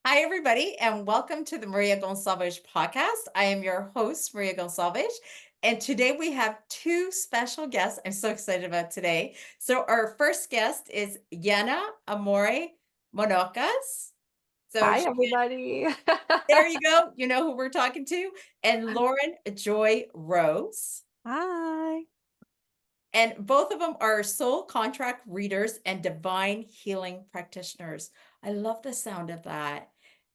Hi, everybody, and welcome to the Maria Gonçalves podcast. I am your host, Maria Gonçalves, and today we have two special guests. I'm so excited about today. So, our first guest is Yiannah Ahmohr Manokas. So, Hi, everybody. there you go. You know who we're talking to, and Lauren Joy Rose. Hi. And both of them are soul contract readers and divine healing practitioners. I love the sound of that.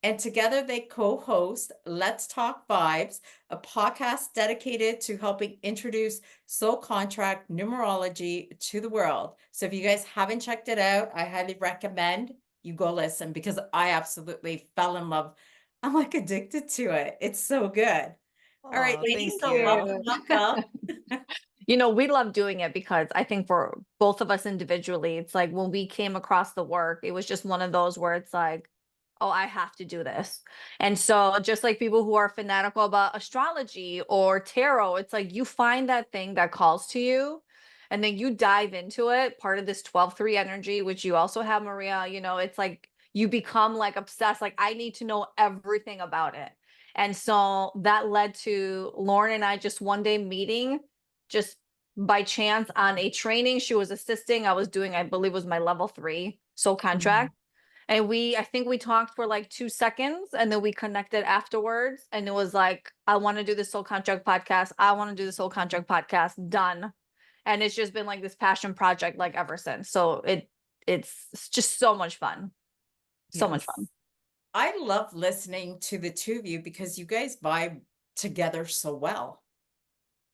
And together they co host Let's Talk Vibes, a podcast dedicated to helping introduce soul contract numerology to the world. So if you guys haven't checked it out, I highly recommend you go listen because I absolutely fell in love. I'm like addicted to it. It's so good. All right, Oh, ladies, thank so welcome, you. welcome. We love doing it because I think for both of us individually, it's like when we came across the work, it was just one of those where it's like, oh, I have to do this. And so, just like people who are fanatical about astrology or tarot, it's like you find that thing that calls to you and then you dive into it, part of this 12-3 energy, which you also have, Maria. It's like you become like obsessed, like, I need to know everything about it. And so that led to Lauren and I just one day meeting just by chance on a training she was assisting. I was doing, I believe, was my level 3 soul Mhm. contract. And I think we talked for like 2 seconds and then we connected afterwards. And it was like, I want to do the soul contract podcast. I want to do the soul contract podcast. Done. And it's just been like this passion project like ever since. So it's just so much fun. So much Yes. fun. I love listening to the two of you because you guys vibe together so well.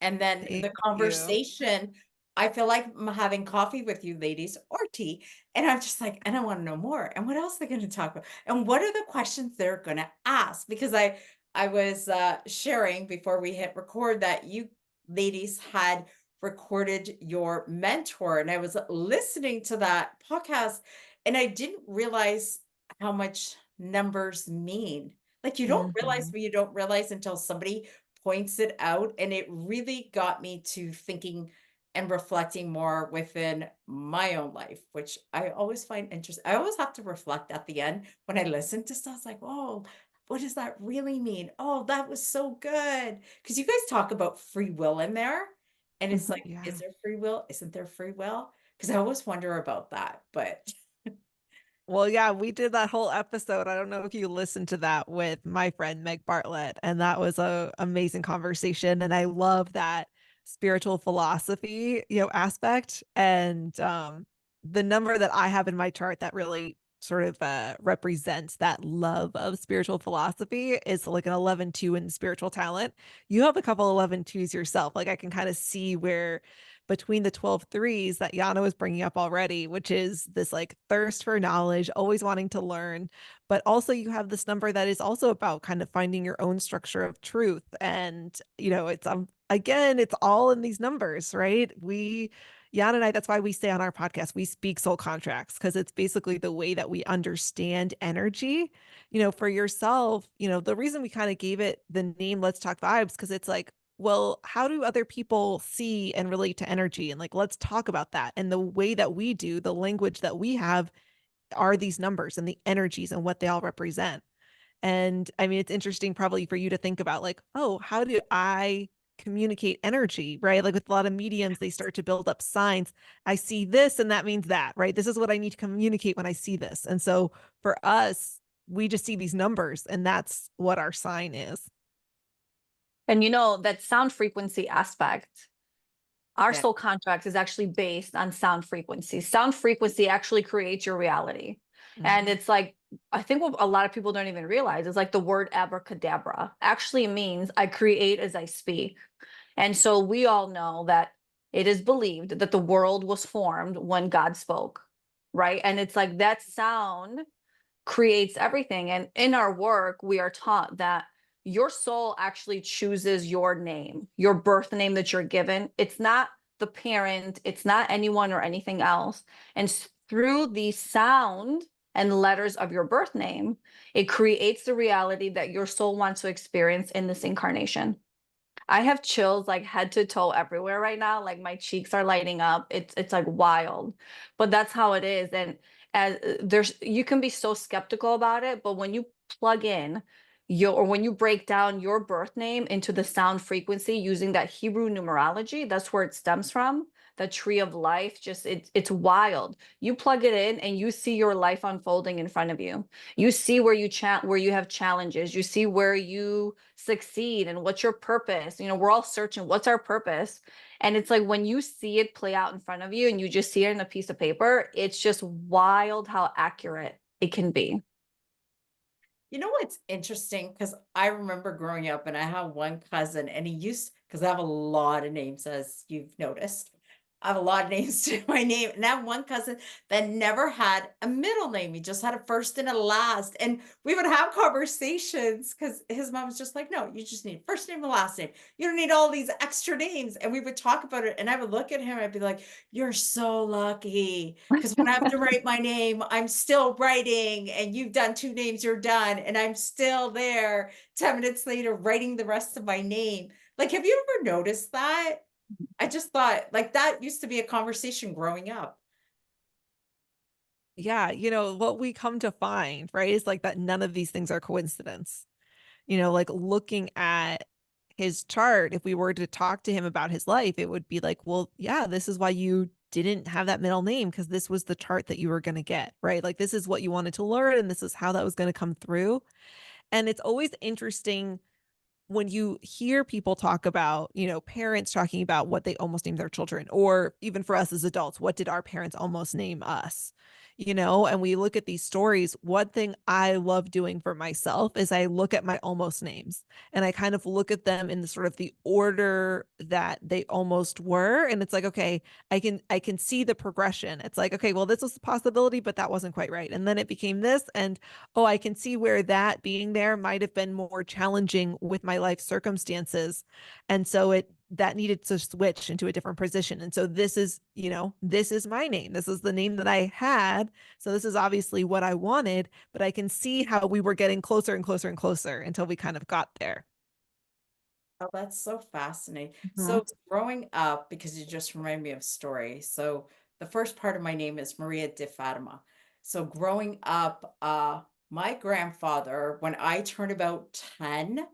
And then Thank the you. conversation, I feel like I'm having coffee with you ladies or tea, and I'm just like, and I want to know more. And what else are they going to talk about? And what are the questions they're going to ask? Because I was sharing before we hit record that you ladies had recorded your mentor, and I was listening to that podcast, and I didn't realize how much numbers mean. Like you don't realize Mhm. what you don't realize until somebody points it out, and it really got me to thinking and reflecting more within my own life, which I always find interesting. I always have to reflect at the end when I listen to stuff. It's like, oh, what does that really mean? Oh, that was so good. Because you guys talk about free will in there. And it's like, is Yeah. there free will? Isn't there free will? Because I always wonder about that. But Well, yeah, we did that whole episode. I don't know if you listened to that with my friend Meg Bartlett, and that was a amazing conversation. And I love that spiritual philosophy, aspect. And the number that I have in my chart that really sort of represents that love of spiritual philosophy is like an 11-2 in spiritual talent. You have a couple 11-2s yourself. Like I can kind of see where between the 12-3s that Yana was bringing up already, which is this like thirst for knowledge, always wanting to learn. But also, you have this number that is also about kind of finding your own structure of truth. And, it's again, it's all in these numbers, right? Yana and I, that's why we say on our podcast, we speak soul contracts because it's basically the way that we understand energy. For yourself, the reason we kind of gave it the name Let's Talk Vibes, because it's like, well, how do other people see and relate to energy? And like, let's talk about that. And the way that we do, the language that we have are these numbers and the energies and what they all represent. And I mean, it's interesting probably for you to think about like, oh, how do I communicate energy, right? Like with a lot of mediums, they start to build up signs. I see this and that means that, right? This is what I need to communicate when I see this. And so for us, we just see these numbers and that's what our sign is. And that sound frequency aspect, our yeah. soul contract is actually based on sound frequency. Sound frequency actually creates your reality. And Mhm. it's like, I think what a lot of people don't even realize is like the word abracadabra actually means I create as I speak. And so we all know that it is believed that the world was formed when God spoke, right? And it's like that sound creates everything. And in our work, we are taught that your soul actually chooses your name, your birth name that you're given. It's not the parent, it's not anyone or anything else. And through the sound and letters of your birth name, it creates the reality that your soul wants to experience in this incarnation. I have chills like head to toe everywhere right now. Like my cheeks are lighting up. It's like wild. But that's how it is. And as there's you can be so skeptical about it, but when you plug in or when you break down your birth name into the sound frequency using that Hebrew numerology, that's where it stems from. The tree of life, just it's wild. You plug it in and you see your life unfolding in front of you. You see where you have challenges. You see where you succeed and what's your purpose. You know, we're all searching what's our purpose. And it's like when you see it play out in front of you and you just see it in a piece of paper, it's just wild how accurate it can be. You know what's interesting? Because I remember growing up and I have one cousin and he used, because I have a lot of names, as you've noticed. I have a lot of names to my name. And I have one cousin that never had a middle name. He just had a first and a last. And we would have conversations because his mom was just like, no, you just need first name and last name. You don't need all these extra names. And we would talk about it. And I would look at him, I'd be like, you're so lucky. Because when I have to write my name, I'm still writing, and you've done two names, you're done. And I'm still there 10 minutes later writing the rest of my name. Like, have you ever noticed that? I just thought like that used to be a conversation growing up. Yeah, what we come to find, right, is like that none of these things are coincidence. Like looking at his chart, if we were to talk to him about his life, it would be like, well, yeah, this is why you didn't have that middle name, because this was the chart that you were going to get, right? Like this is what you wanted to learn and this is how that was going to come through. And it's always interesting when you hear people talk about, parents talking about what they almost named their children, or even for us as adults, what did our parents almost name us? And we look at these stories. One thing I love doing for myself is I look at my almost names and I kind of look at them in the sort of the order that they almost were. And it's like, okay, I can see the progression. It's like, okay, well, this was a possibility, but that wasn't quite right. And then it became this. And oh, I can see where that being there might have been more challenging with my life circumstances. And so that needed to switch into a different position. And so this is my name. This is the name that I had. So this is obviously what I wanted, but I can see how we were getting closer and closer and closer until we kind of got there. Oh, that's so fascinating. Mhm. So growing up, because you just remind me of a story. So the first part of my name is Maria de Fatima. So growing up, my grandfather, when I turned about 10,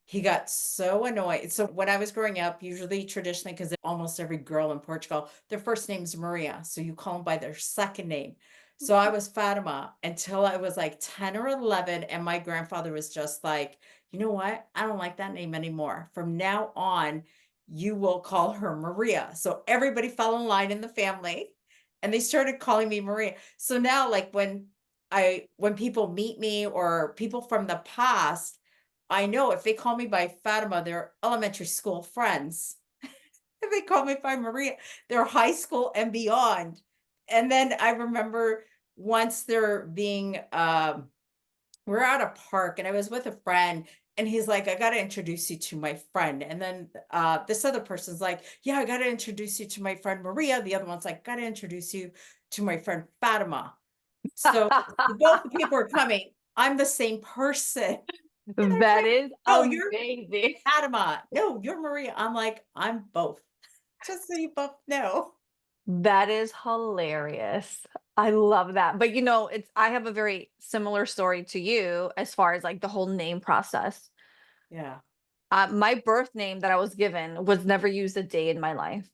he got so annoyed. So when I was growing up, usually traditionally, because almost every girl in Portugal, their first name is Maria. So you call them by their second name. So I was Fatima until I was like 10 or 11. And my grandfather was just like, you know what? I don't like that name anymore. From now on, you will call her Maria. So everybody fell in line in the family and they started calling me Maria. So now, like when people meet me or people from the past, I know if they call me by Fatima, they're elementary school friends. If they call me by Maria, they're high school and beyond. And then I remember once there being we're at a park and I was with a friend and he's like, I gotta introduce you to my friend. And then this other person's like, yeah, I gotta introduce you to my friend Maria. The other one's like, gotta introduce you to my friend Fatima. So both the people are coming. I'm the same person. And they're That like, is "No, you're amazing. Fatima. No, you're Maria." I'm like, "I'm both." Just so you both know. That is hilarious. I love that. But I have a very similar story to you as far as like the whole name process. Yeah. My birth name that I was given was never used a day in my life.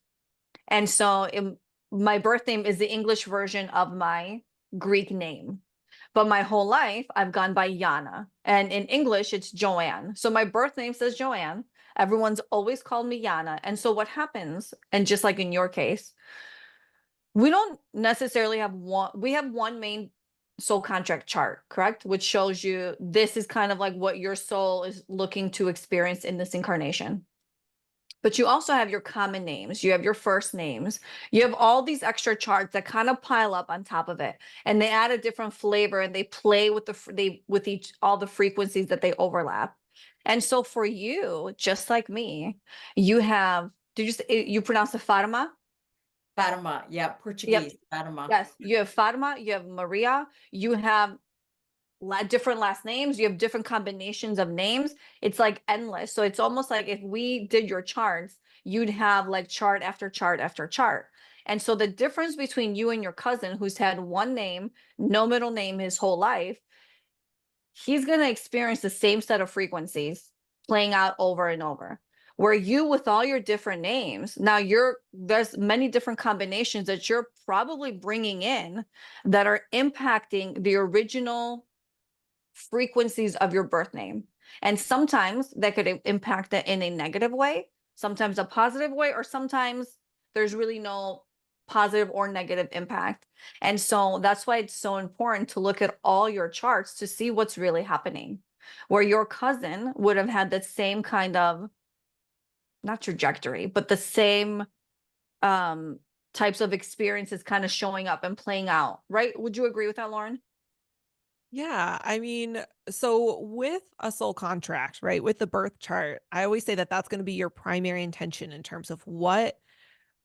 And so my birth name is the English version of my Greek name. But my whole life, I've gone by Yiannah. And in English, it's Joanne. So my birth name says Joanne. Everyone's always called me Yiannah. And so what happens, and just like in your case, we don't necessarily have we have one main soul contract chart, correct? Which shows you this is kind of like what your soul is looking to experience in this incarnation. But you also have your common names, you have your first names, you have all these extra charts that kind of pile up on top of it, and they add a different flavor and they play with with each all the frequencies that they overlap. And so for you, just like me, you have, you pronounce it Fatima? Fatima. Yeah, Yep. Portuguese, Fatima. Yes, you have Fatima, you have Maria, you have different last names, you have different combinations of names. It's like endless. So it's almost like if we did your charts, you'd have like chart after chart after chart. And so the difference between you and your cousin who's had one name, no middle name his whole life, he's going to experience the same set of frequencies playing out over and over. Where you, with all your different names, now there's many different combinations that you're probably bringing in that are impacting the original frequencies of your birth name. And sometimes that could impact it in a negative way, sometimes a positive way, or sometimes there's really no positive or negative impact. And so that's why it's so important to look at all your charts to see what's really happening. Where your cousin would have had the same kind of, not trajectory, but the same types of experiences kind of showing up and playing out, right? Would you agree with that, Lauren? Yeah, I mean, so with a soul contract, right, with the birth chart, I always say that that's going to be your primary intention in terms of what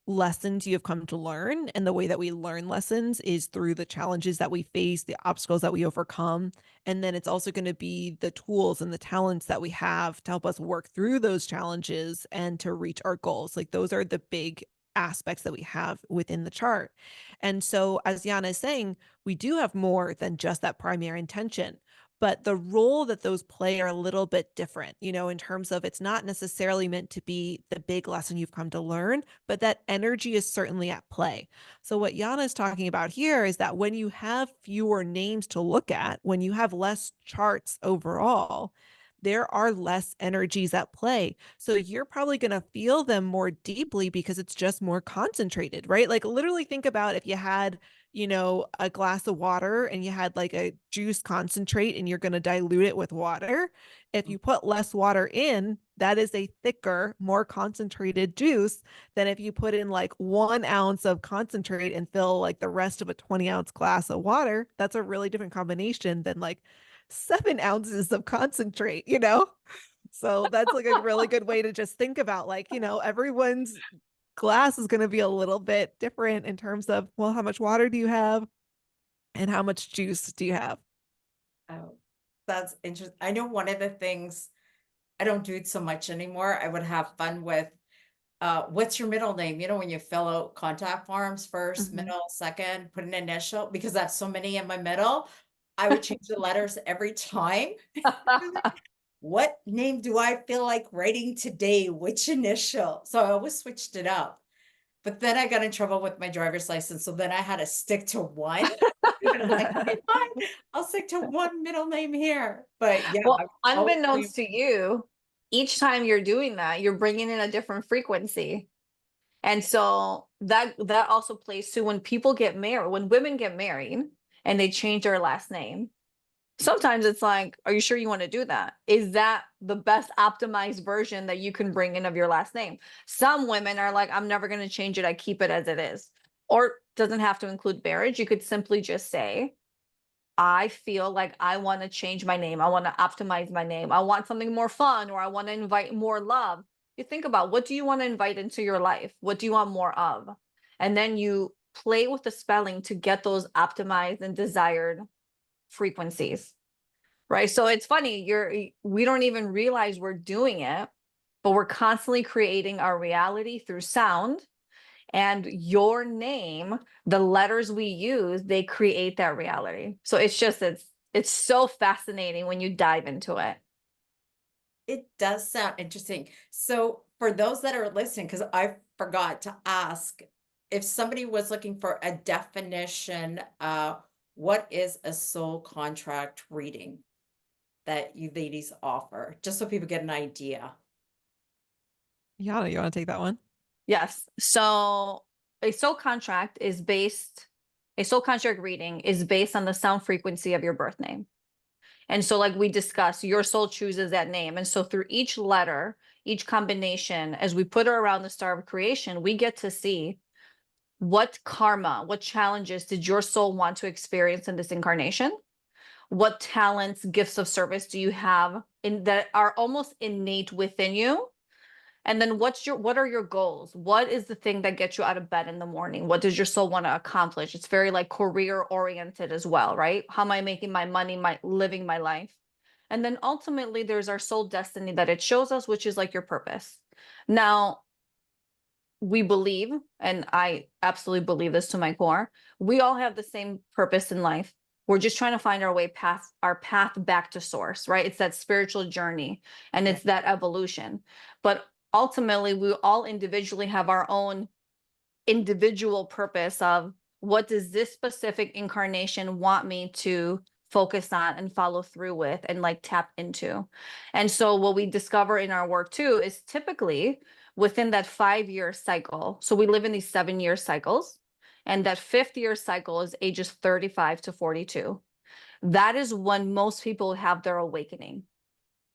lessons you have come to learn. And the way that we learn lessons is through the challenges that we face, the obstacles that we overcome. And then it's also going to be the tools and the talents that we have to help us work through those challenges and to reach our goals. Like those are the big aspects that we have within the chart. And so, as Yiannah is saying, we do have more than just that primary intention. But the role that those play are a little bit different, in terms of it's not necessarily meant to be the big lesson you've come to learn, but that energy is certainly at play. So, what Yana is talking about here is that when you have fewer names to look at, when you have less charts overall, there are less energies at play. So you're probably going to feel them more deeply because it's just more concentrated, right? Like literally think about if you had, a glass of water and you had like a juice concentrate and you're going to dilute it with water. If you put less water in, that is a thicker, more concentrated juice than if you put in like 1 ounce of concentrate and fill like the rest of a 20-ounce glass of water. That's a really different combination than like 7 ounces of concentrate. So that's like a really good way to just think about like, everyone's glass is going to be a little bit different in terms of, well, how much water do you have and how much juice do you have? Oh, that's interesting. I know one of the things I don't do it so much anymore. I would have fun with what's your middle name? When you fill out contact forms, first, Mhm. middle, second, put an initial, because I have so many in my middle, I would change the letters every time. What name do I feel like writing today? Which initial? So I always switched it up. But then I got in trouble with my driver's license. So then I had to stick to one. And I'm like, okay, fine. I'll stick to one middle name here. But yeah, Well, I always unbeknownst to you, each time you're doing that, you're bringing in a different frequency. And so that also plays to when people get married, when women get married and they change their last name. Sometimes it's like, are you sure you want to do that? Is that the best optimized version that you can bring in of your last name? Some women are like, I'm never going to change it. I keep it as it is. Or doesn't have to include marriage. You could simply just say, I feel like I want to change my name. I want to optimize my name. I want something more fun, or I want to invite more love. You think about, what do you want to invite into your life? What do you want more of? And then you play with the spelling to get those optimized and desired frequencies. Right. So it's funny, we don't even realize we're doing it, but we're constantly creating our reality through sound. And your name, the letters we use, they create that reality. So it's so fascinating when you dive into it. It does sound interesting. So for those that are listening, because I forgot to ask, if somebody was looking for a definition, what is a soul contract reading that you ladies offer? Just so people get an idea. Yana, you want to take that one? Yes. So a soul contract is based, a soul contract reading is based on the sound frequency of your birth name. And so, like we discussed, your soul chooses that name. And so, through each letter, each combination, as we put her around the star of creation, we get to see what karma, what challenges did your soul want to experience in this incarnation? What talents, gifts of service do you have in that are almost innate within you? And then what are your goals? What is the thing that gets you out of bed in the morning? What does your soul want to accomplish? It's very like career oriented as well, right? How am I making my money, my living my life? And then ultimately there's our soul destiny that it shows us, which is like your purpose. Now, we believe, and I absolutely believe this to my core, we all have the same purpose in life. We're just trying to find our path back to source, right? It's that spiritual journey and it's that evolution. But ultimately, we all individually have our own individual purpose of what does this specific incarnation want me to focus on and follow through with and like tap into. And so what we discover in our work too is typically within that 5-year cycle. So we live in these 7-year cycles, and that 5th year cycle is ages 35 to 42. That is when most people have their awakening.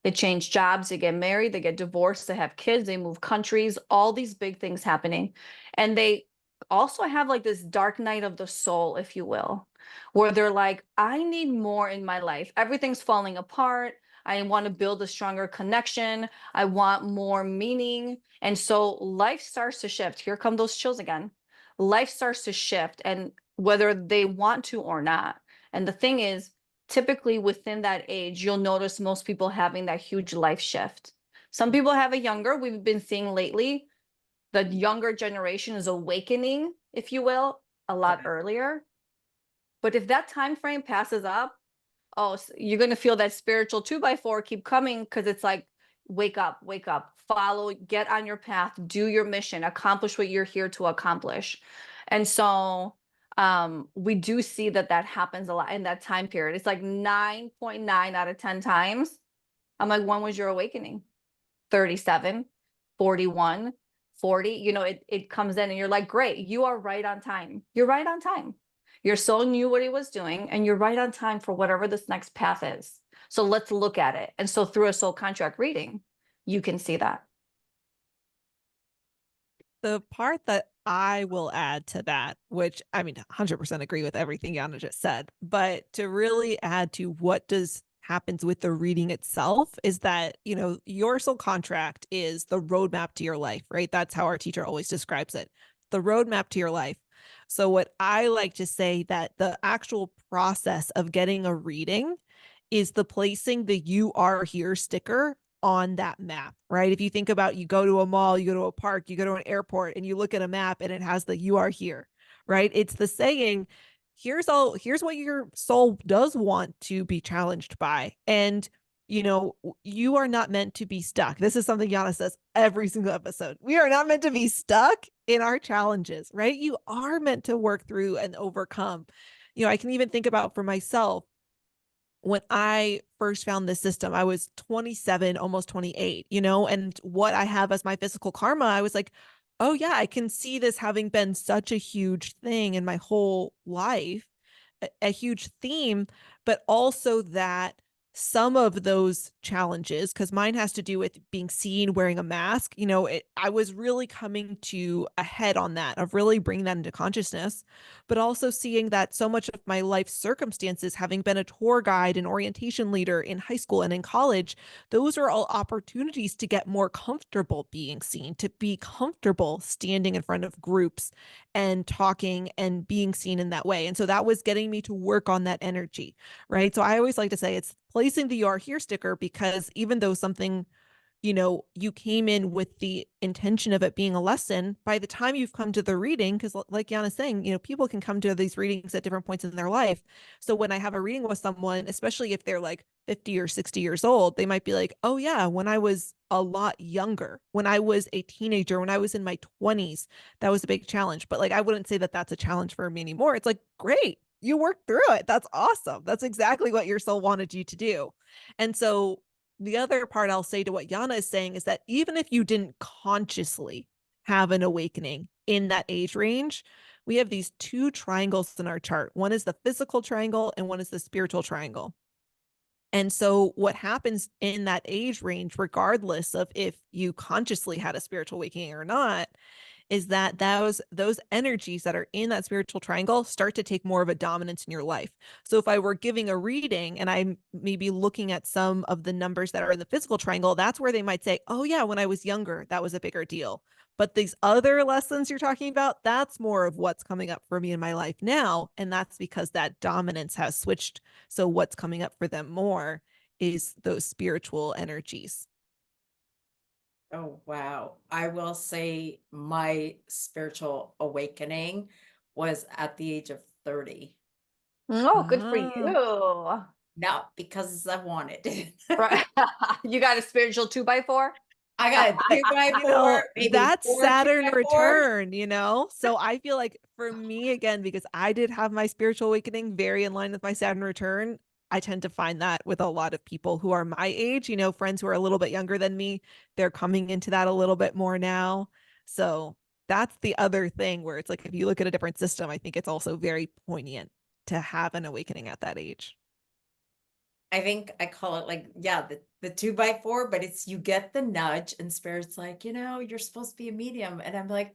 They change jobs, they get married, they get divorced, they have kids, they move countries, all these big things happening. And they also have like this dark night of the soul, if you will, where they're like, I need more in my life. Everything's falling apart. I want to build a stronger connection. I want more meaning. And so life starts to shift. Here come those chills again. Life starts to shift, and whether they want to or not. And the thing is, typically within that age, you'll notice most people having that huge life shift. Some people have it younger. We've been seeing lately the younger generation is awakening, if you will, a lot earlier. But if that time frame passes up, oh, you're going to feel that spiritual 2x4 keep coming, because it's like, wake up, follow, get on your path, do your mission, accomplish what you're here to accomplish. And so we do see that happens a lot in that time period. It's like 9.9 out of 10 times. I'm like, when was your awakening? 37, 41, 40. You know, it comes in and you're like, great, you are right on time. You're right on time. Your soul knew what it was doing, and you're right on time for whatever this next path is. So let's look at it. And so through a soul contract reading, you can see that. The part that I will add to that, which I mean, 100% agree with everything Yiannah just said, but to really add to what does happens with the reading itself is that, you know, your soul contract is the roadmap to your life, right? That's how our teacher always describes it, the roadmap to your life. So what I like to say that the actual process of getting a reading is the placing the "you are here" sticker on that map, right? If you think about, you go to a mall, you go to a park, you go to an airport, and you look at a map and it has the "you are here," right? It's the saying, here's what your soul does want to be challenged by. And you know, you are not meant to be stuck. This is something Yiannah says every single episode. We are not meant to be stuck in our challenges, right? You are meant to work through and overcome. You know, I can even think about for myself, when I first found this system, I was 27, almost 28, you know, and what I have as my physical karma, I was like, oh yeah, I can see this having been such a huge thing in my whole life, a huge theme, but also that some of those challenges, because mine has to do with being seen wearing a mask, you know, I was really coming to a head on that, of really bringing that into consciousness, but also seeing that so much of my life circumstances, having been a tour guide and orientation leader in high school and in college, those are all opportunities to get more comfortable being seen, to be comfortable standing in front of groups and talking and being seen in that way. And so that was getting me to work on that energy, right? So I always like to say it's placing the "you are here" sticker, because even though something, you know, you came in with the intention of it being a lesson, by the time you've come to the reading, because like Yiannah's saying, you know, people can come to these readings at different points in their life. So when I have a reading with someone, especially if they're like 50 or 60 years old, they might be like, oh yeah, when I was a lot younger, when I was a teenager, when I was in my 20s, that was a big challenge. But like, I wouldn't say that that's a challenge for me anymore. It's like, great, you worked through it. That's awesome. That's exactly what your soul wanted you to do. And so the other part I'll say to what Yiannah is saying is that even if you didn't consciously have an awakening in that age range, we have these two triangles in our chart. One is the physical triangle and one is the spiritual triangle. And so what happens in that age range, regardless of if you consciously had a spiritual awakening or not, is that those energies that are in that spiritual triangle start to take more of a dominance in your life. So if I were giving a reading and I'm maybe looking at some of the numbers that are in the physical triangle, that's where they might say, oh yeah, when I was younger, that was a bigger deal. But these other lessons you're talking about, that's more of what's coming up for me in my life now. And that's because that dominance has switched. So what's coming up for them more is those spiritual energies. Oh, wow. I will say my spiritual awakening was at the age of 30. Oh, good for Ah. you. Not because I wanted it. Right. You got a spiritual 2x4? I got a 2 by You 4, know, maybe that's 4 2 Saturn by 4s. return, you know? So I feel like for me, again, because I did have my spiritual awakening very in line with my Saturn return, I tend to find that with a lot of people who are my age, you know, friends who are a little bit younger than me, they're coming into that a little bit more now. So that's the other thing where it's like, if you look at a different system, I think it's also very poignant to have an awakening at that age. I think I call it like, yeah, the 2 by 4, but it's you get the nudge and spirit's like, you're supposed to be a medium. And I'm like,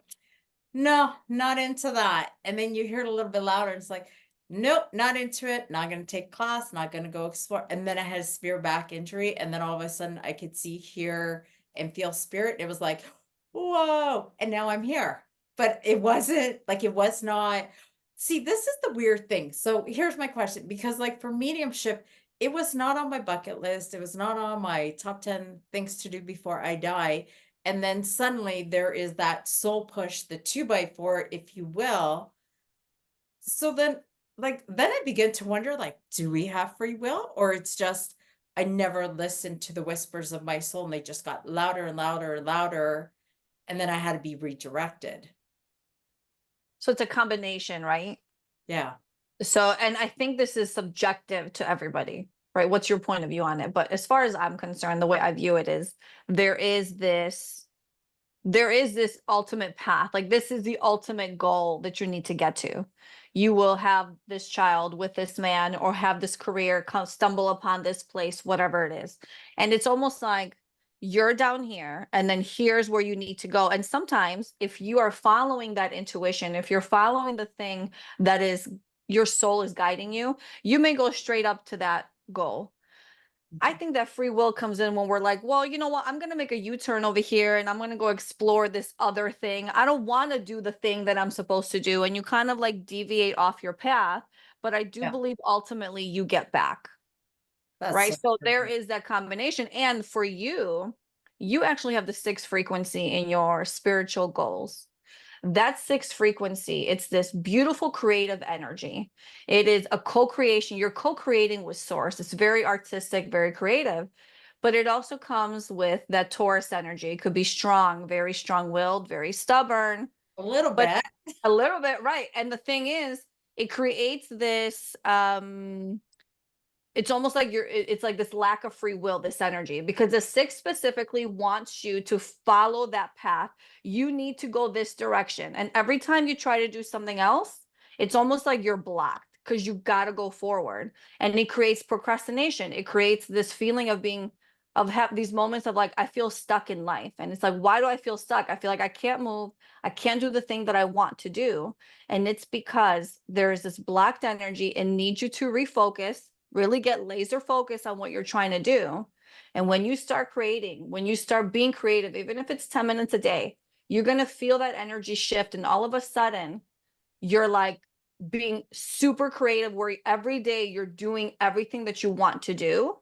no, not into that. And then you hear it a little bit louder. And it's like, nope, not into it. Not going to take class. Not going to go explore. And then I had a severe back injury. And then all of a sudden I could see, hear, and feel spirit. It was like, whoa. And now I'm here. But it wasn't like, it was not. See, this is the weird thing. So here's my question, because like for mediumship, it was not on my bucket list. It was not on my top 10 things to do before I die. And then suddenly there is that soul push, the 2 by 4, if you will. So then, then I begin to wonder, like, do we have free will? Or it's just, I never listened to the whispers of my soul and they just got louder and louder and louder. And then I had to be redirected. So it's a combination, right? Yeah. So, and I think this is subjective to everybody, right? What's your point of view on it? But as far as I'm concerned, the way I view it is there is this there is this ultimate path. Like this is the ultimate goal that you need to get to. You will have this child with this man or have this career, stumble upon this place, whatever it is. And it's almost like you're down here and then here's where you need to go. And sometimes if you are following that intuition, if you're following the thing that is your soul is guiding you, you may go straight up to that goal. I think that free will comes in when we're like, well, you know what? I'm going to make a U-turn over here and I'm going to go explore this other thing. I don't want to do the thing that I'm supposed to do. And you kind of like deviate off your path. But I do Yeah. believe ultimately you get back, That's right? so So there true. is that combination. And for you, you actually have the sixth frequency in your spiritual goals. That sixth frequency, it's this beautiful creative energy. It is a co-creation. You're co-creating with source. It's very artistic, very creative, but it also comes with that Taurus energy. It could be strong, very strong-willed, very stubborn, A little but bit. a little bit, right. And the thing is, it creates this it's almost like it's like this lack of free will, this energy, because the six specifically wants you to follow that path. You need to go this direction. And every time you try to do something else, it's almost like you're blocked because you got to go forward. And it creates procrastination. It creates this feeling of being, of have these moments of like, I feel stuck in life. And it's like, why do I feel stuck? I feel like I can't move. I can't do the thing that I want to do. And it's because there is this blocked energy and needs you to refocus, really get laser focused on what you're trying to do. And when you start creating, when you start being creative, even if it's 10 minutes a day, you're going to feel that energy shift. And all of a sudden, you're like being super creative, where every day you're doing everything that you want to do.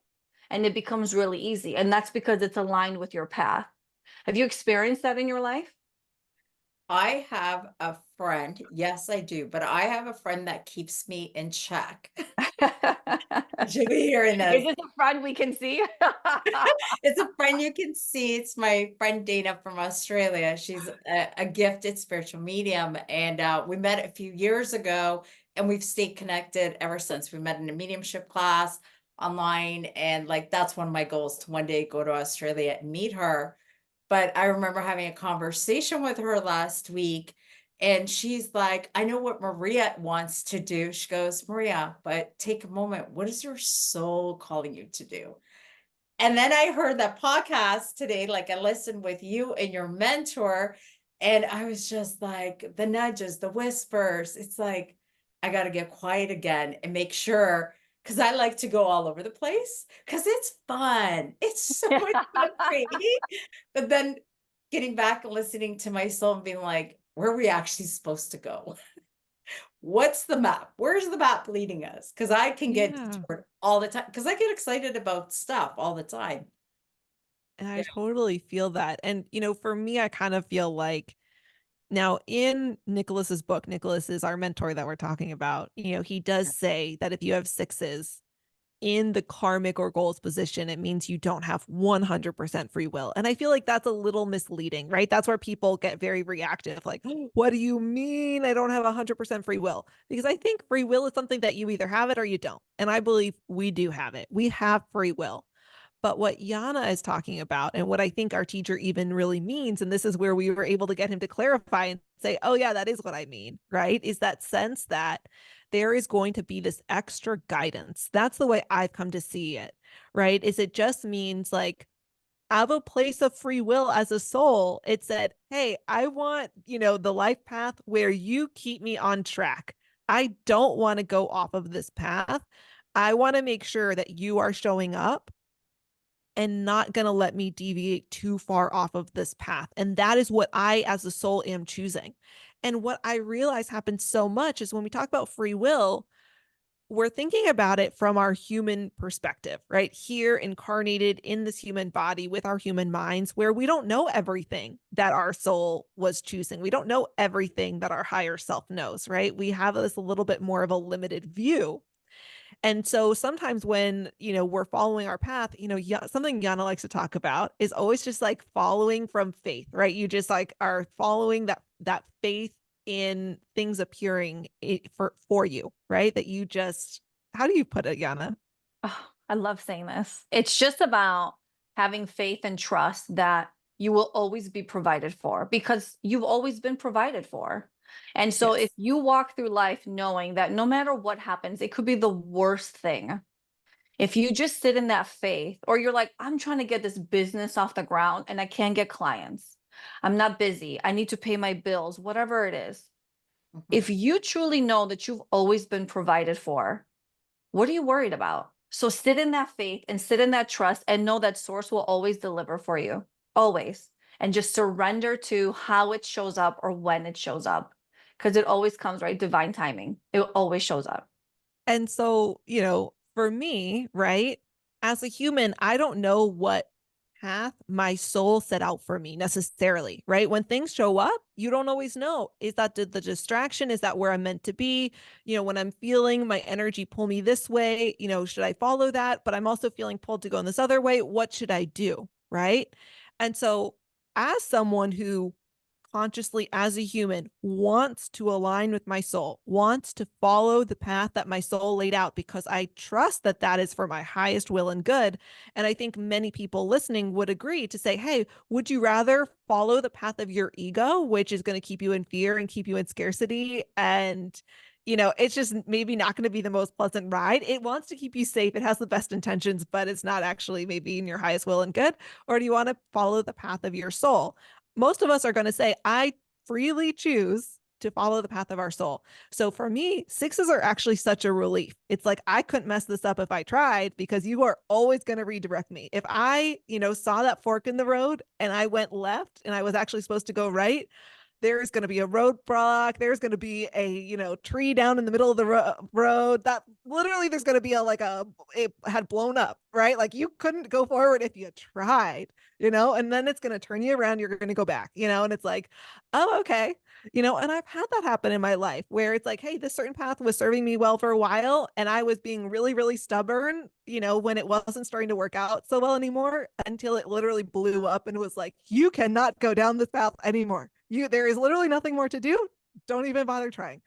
And it becomes really easy. And that's because it's aligned with your path. Have you experienced that in your life? I have a friend. Yes, I do. But I have a friend that keeps me in check. She'll be hearing Is this. this a friend we can see? It's a friend you can see. It's my friend Dana from Australia. She's a gifted spiritual medium. And we met a few years ago and we've stayed connected ever since. We met in a mediumship class online. And like, that's one of my goals, to one day go to Australia and meet her. But I remember having a conversation with her last week. And she's like, I know what Maria wants to do. She goes, Maria, but take a moment. What is your soul calling you to do? And then I heard that podcast today, like I listened with you and your mentor, and I was just like, the nudges, the whispers. It's like, I got to get quiet again and make sure, because I like to go all over the place because it's fun. It's so much fun creating. But then getting back and listening to my soul and being like, where are we actually supposed to go? What's the map? Where's the map leading us? Because I can get Yeah. detoured all the time because I get excited about stuff all the time. And I Yeah. totally feel that. And, for me, I kind of feel like now in Nicholas's book, Nicholas is our mentor that we're talking about. He does say that if you have sixes in the karmic or goals position, it means you don't have 100% free will. And I feel like that's a little misleading, right? That's where people get very reactive. Like, what do you mean I don't have 100% free will? Because I think free will is something that you either have it or you don't. And I believe we do have it. We have free will. But what Yiannah is talking about, and what I think our teacher even really means, and this is where we were able to get him to clarify and say, oh, yeah, that is what I mean, right? Is that sense that there is going to be this extra guidance. That's the way I've come to see it, right? Is it just means like, I have a place of free will as a soul. It said, hey, I want, the life path where you keep me on track. I don't want to go off of this path. I want to make sure that you are showing up and not going to let me deviate too far off of this path. And that is what I, as a soul, am choosing. And what I realize happens so much is when we talk about free will, we're thinking about it from our human perspective, right? Here, incarnated in this human body with our human minds, where we don't know everything that our soul was choosing. We don't know everything that our higher self knows, right? We have this a little bit more of a limited view. And so sometimes when, we're following our path, something Yana likes to talk about is always just like following from faith, right? You just like are following that faith in things appearing for you, right? That you just, how do you put it, Yana? Oh, I love saying this. It's just about having faith and trust that you will always be provided for because you've always been provided for. And so if Yes. you walk through life knowing that no matter what happens, it could be the worst thing. If you just sit in that faith, or you're like, I'm trying to get this business off the ground and I can't get clients. I'm not busy. I need to pay my bills, whatever it is. Mhm. If you truly know that you've always been provided for, what are you worried about? So sit in that faith and sit in that trust and know that source will always deliver for you, always. And just surrender to how it shows up or when it shows up. Because it always comes, right? Divine timing. It always shows up. And so, for me, right, as a human, I don't know what path my soul set out for me necessarily, right? When things show up, you don't always know. Is that the distraction? Is that where I'm meant to be? When I'm feeling my energy pull me this way, should I follow that? But I'm also feeling pulled to go in this other way. What should I do? Right. And so, as someone who consciously as a human wants to align with my soul, wants to follow the path that my soul laid out because I trust that that is for my highest will and good. And I think many people listening would agree to say, hey, would you rather follow the path of your ego, which is going to keep you in fear and keep you in scarcity? And it's just maybe not going to be the most pleasant ride. It wants to keep you safe. It has the best intentions, but it's not actually maybe in your highest will and good. Or do you want to follow the path of your soul? Most of us are going to say, I freely choose to follow the path of our soul. So for me, sixes are actually such a relief. It's like, I couldn't mess this up if I tried because you are always going to redirect me. If I, saw that fork in the road and I went left and I was actually supposed to go right, there's going to be a roadblock. There's going to be a, tree down in the middle of the road that literally there's going to be it had blown up, right? Like you couldn't go forward if you tried, and then it's going to turn you around. You're going to go back, and it's like, oh, okay. And I've had that happen in my life where it's like, hey, this certain path was serving me well for a while. And I was being really, really stubborn, when it wasn't starting to work out so well anymore until it literally blew up and was like, you cannot go down this path anymore. There is literally nothing more to do. Don't even bother trying.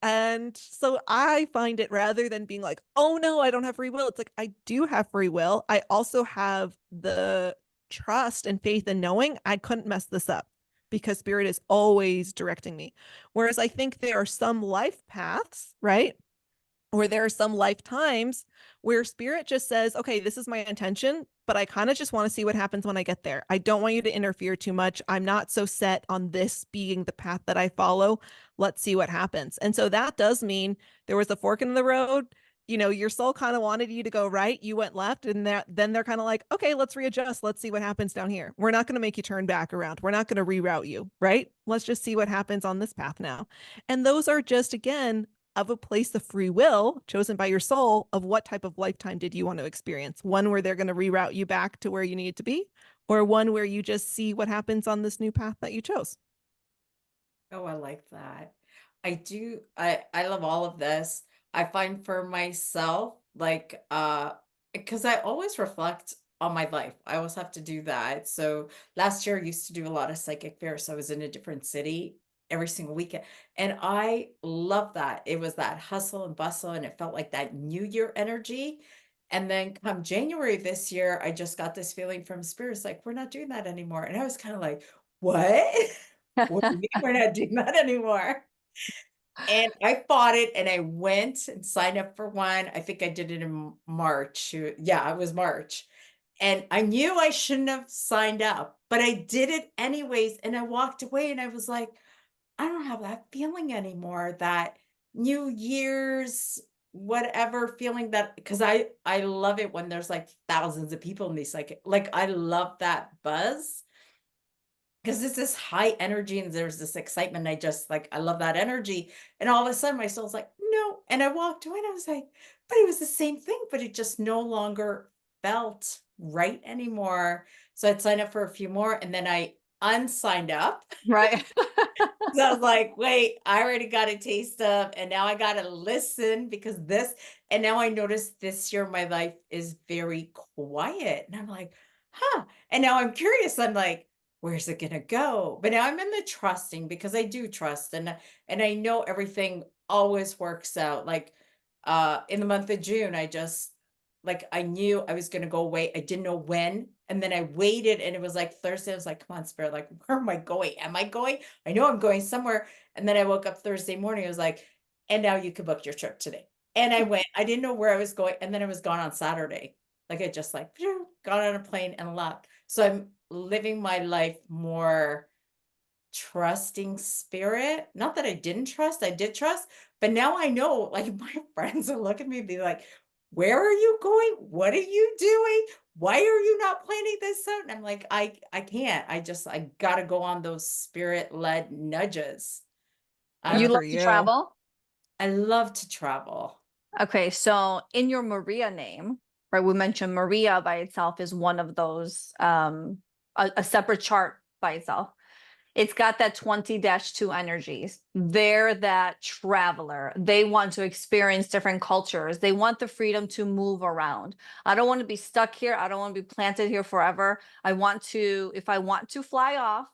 And so I find it rather than being like, oh no, I don't have free will. It's like, I do have free will. I also have the trust and faith in knowing I couldn't mess this up because spirit is always directing me. Whereas I think there are some life paths, right? Or there are some lifetimes where spirit just says, okay, this is my intention, but I kind of just want to see what happens when I get there. I don't want you to interfere too much. I'm not so set on this being the path that I follow. Let's see what happens. And so that does mean there was a fork in the road. Your soul kind of wanted you to go right. You went left. And then they're kind of like, okay, let's readjust. Let's see what happens down here. We're not going to make you turn back around. We're not going to reroute you, right? Let's just see what happens on this path now. And those are just, again, of a place of free will chosen by your soul of what type of lifetime did you want to experience? One where they're going to reroute you back to where you need to be, or one where you just see what happens on this new path that you chose. Oh, I like that. I love all of this. I find for myself, like, because I always reflect on my life. I always have to do that. So last year I used to do a lot of psychic fairs. So I was in a different city every single weekend. And I love that. It was that hustle and bustle, and it felt like that New Year energy. And then come January this year, I just got this feeling from spirits like, we're not doing that anymore. And I was kind of like, what? What do you mean we're not doing that anymore? And I fought it and I went and signed up for one. I think I did it in March. Yeah, it was March. And I knew I shouldn't have signed up, but I did it anyways. And I walked away and I was like, I don't have that feeling anymore. That New Year's, whatever feeling, that because I love it when there's like thousands of people in these like I love that buzz. Because it's this high energy and there's this excitement. I just like, I love that energy. And all of a sudden my soul's like, no. And I walked away and I was like, but it was the same thing, but it just no longer felt right anymore. So I'd signed up for a few more and then I unsigned up. Right. So I was like, wait, I already got a taste of, and now I got to listen because this, and now I notice this year my life is very quiet. And I'm like, huh. And now I'm curious. I'm like, where's it gonna go? But now I'm in the trusting because I do trust, and I know everything always works out. Like in the month of June, I just like I knew I was gonna go away. I didn't know when. And then I waited and it was like Thursday. I was like, come on, spirit, like, where am I going? Am I going? I know I'm going somewhere. And then I woke up Thursday morning. I was like, and now you can book your trip today. And I went, I didn't know where I was going. And then I was gone on Saturday. Like I just like phew, got on a plane and left. So I'm living my life more trusting spirit. Not that I didn't trust, I did trust, but now I know, like my friends will look at me and be like, where are you going? What are you doing? Why are you not planning this out? And I'm like, I can't. I gotta go on those spirit-led nudges. You Good Um, for love to you. travel? I love to travel. Okay, so in your Maria name, right, we mentioned Maria by itself is one of those, a separate chart by itself. It's got that 20-2 energies. They're that traveler. They want to experience different cultures. They want the freedom to move around. I don't want to be stuck here. I don't want to be planted here forever. I want to, if I want to fly off,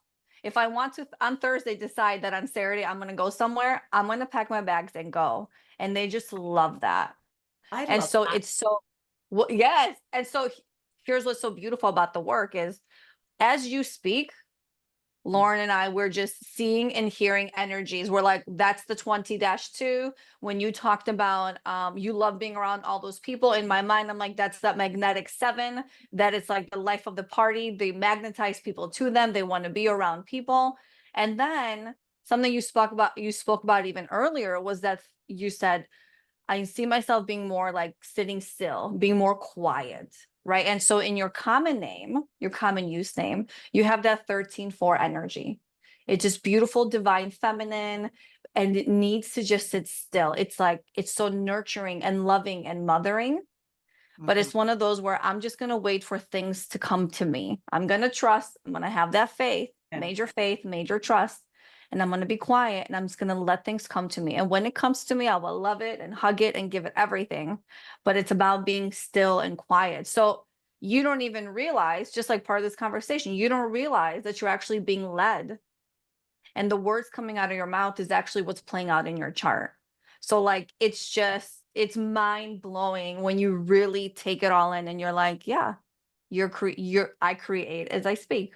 if I want to on Thursday decide that on Saturday I'm going to go somewhere, I'm going to pack my bags and go. And they just love that. I And love so that. it's so, well, yes. And so here's what's so beautiful about the work is as you speak, Lauren and I, we're just seeing and hearing energies. We're like, that's the 20-2. When you talked about you love being around all those people, in my mind, I'm like, that's that magnetic 7, that it's like the life of the party. They magnetize people to them. They want to be around people. And then something you spoke about even earlier was that you said, I see myself being more like sitting still, being more quiet, right? And so in your common name, your common use name, you have that 13-4 energy. It's just beautiful, divine feminine, and it needs to just sit still. It's like, it's so nurturing and loving and mothering. But Mhm. it's one of those where I'm just going to wait for things to come to me. I'm going to trust. I'm going to have that Yeah. faith, major trust. And I'm going to be quiet and I'm just going to let things come to me. And when it comes to me, I will love it and hug it and give it everything. But it's about being still and quiet. So you don't even realize, just like part of this conversation, you don't realize that you're actually being led. And the words coming out of your mouth is actually what's playing out in your chart. So like it's just it's mind blowing when you really take it all in and you're like, yeah, I create as I speak.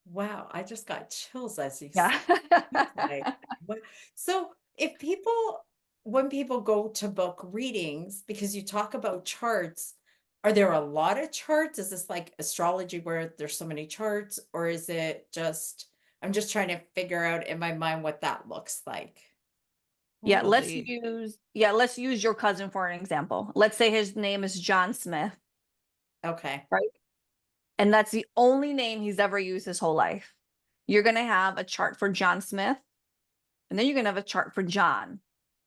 Wow, I just got chills as you Yeah. like, what? So if people, when people go to book readings, because you talk about charts, are there a lot of charts? Is this like astrology where there's so many charts, or is it just, I'm just trying to figure out in my mind what that looks like. Totally. Let's use your cousin for an example. Let's say his name is John Smith, Okay. right? And that's the only name he's ever used his whole life. You're going to have a chart for John Smith, and then you're going to have a chart for John,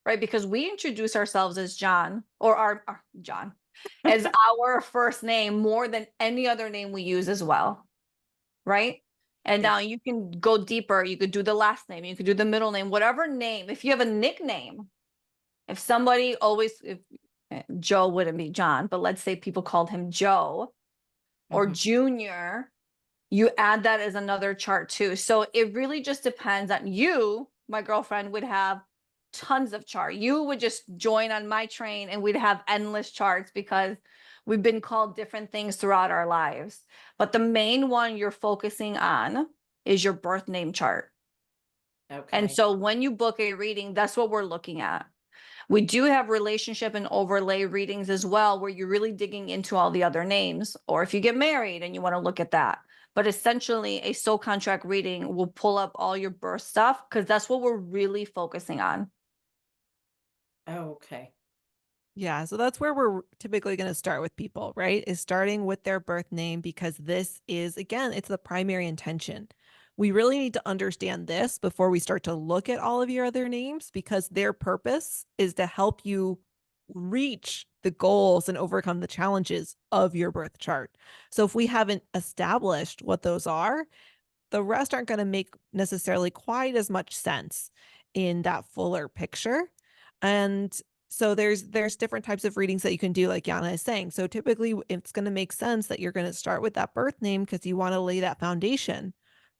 right? Because we introduce ourselves as John or our John. as our first name more than any other name we use as well, right? And Yeah. now you can go deeper. You could do the last name, you could do the middle name, whatever name. If you have a nickname, if somebody always, if Joe wouldn't be John, but let's say people called him Joe or Mhm. Junior, you add that as another chart too. So it really just depends on you. My girlfriend would have tons of chart. You would just join on my train and we'd have endless charts because we've been called different things throughout our lives. But the main one you're focusing on is your birth name chart. And Okay. so when you book a reading, that's what we're looking at. We do have relationship and overlay readings as well, where you're really digging into all the other names, or if you get married and you want to look at that. But essentially, a soul contract reading will pull up all your birth stuff because that's what we're really focusing on. Okay. Yeah, so that's where we're typically going to start with people, right? Is starting with their birth name because this is, again, it's the primary intention. We really need to understand this before we start to look at all of your other names because their purpose is to help you reach the goals and overcome the challenges of your birth chart. So if we haven't established what those are, the rest aren't going to make necessarily quite as much sense in that fuller picture. And so there's different types of readings that you can do, like Yiannah is saying. So typically it's going to make sense that you're going to start with that birth name because you want to lay that foundation.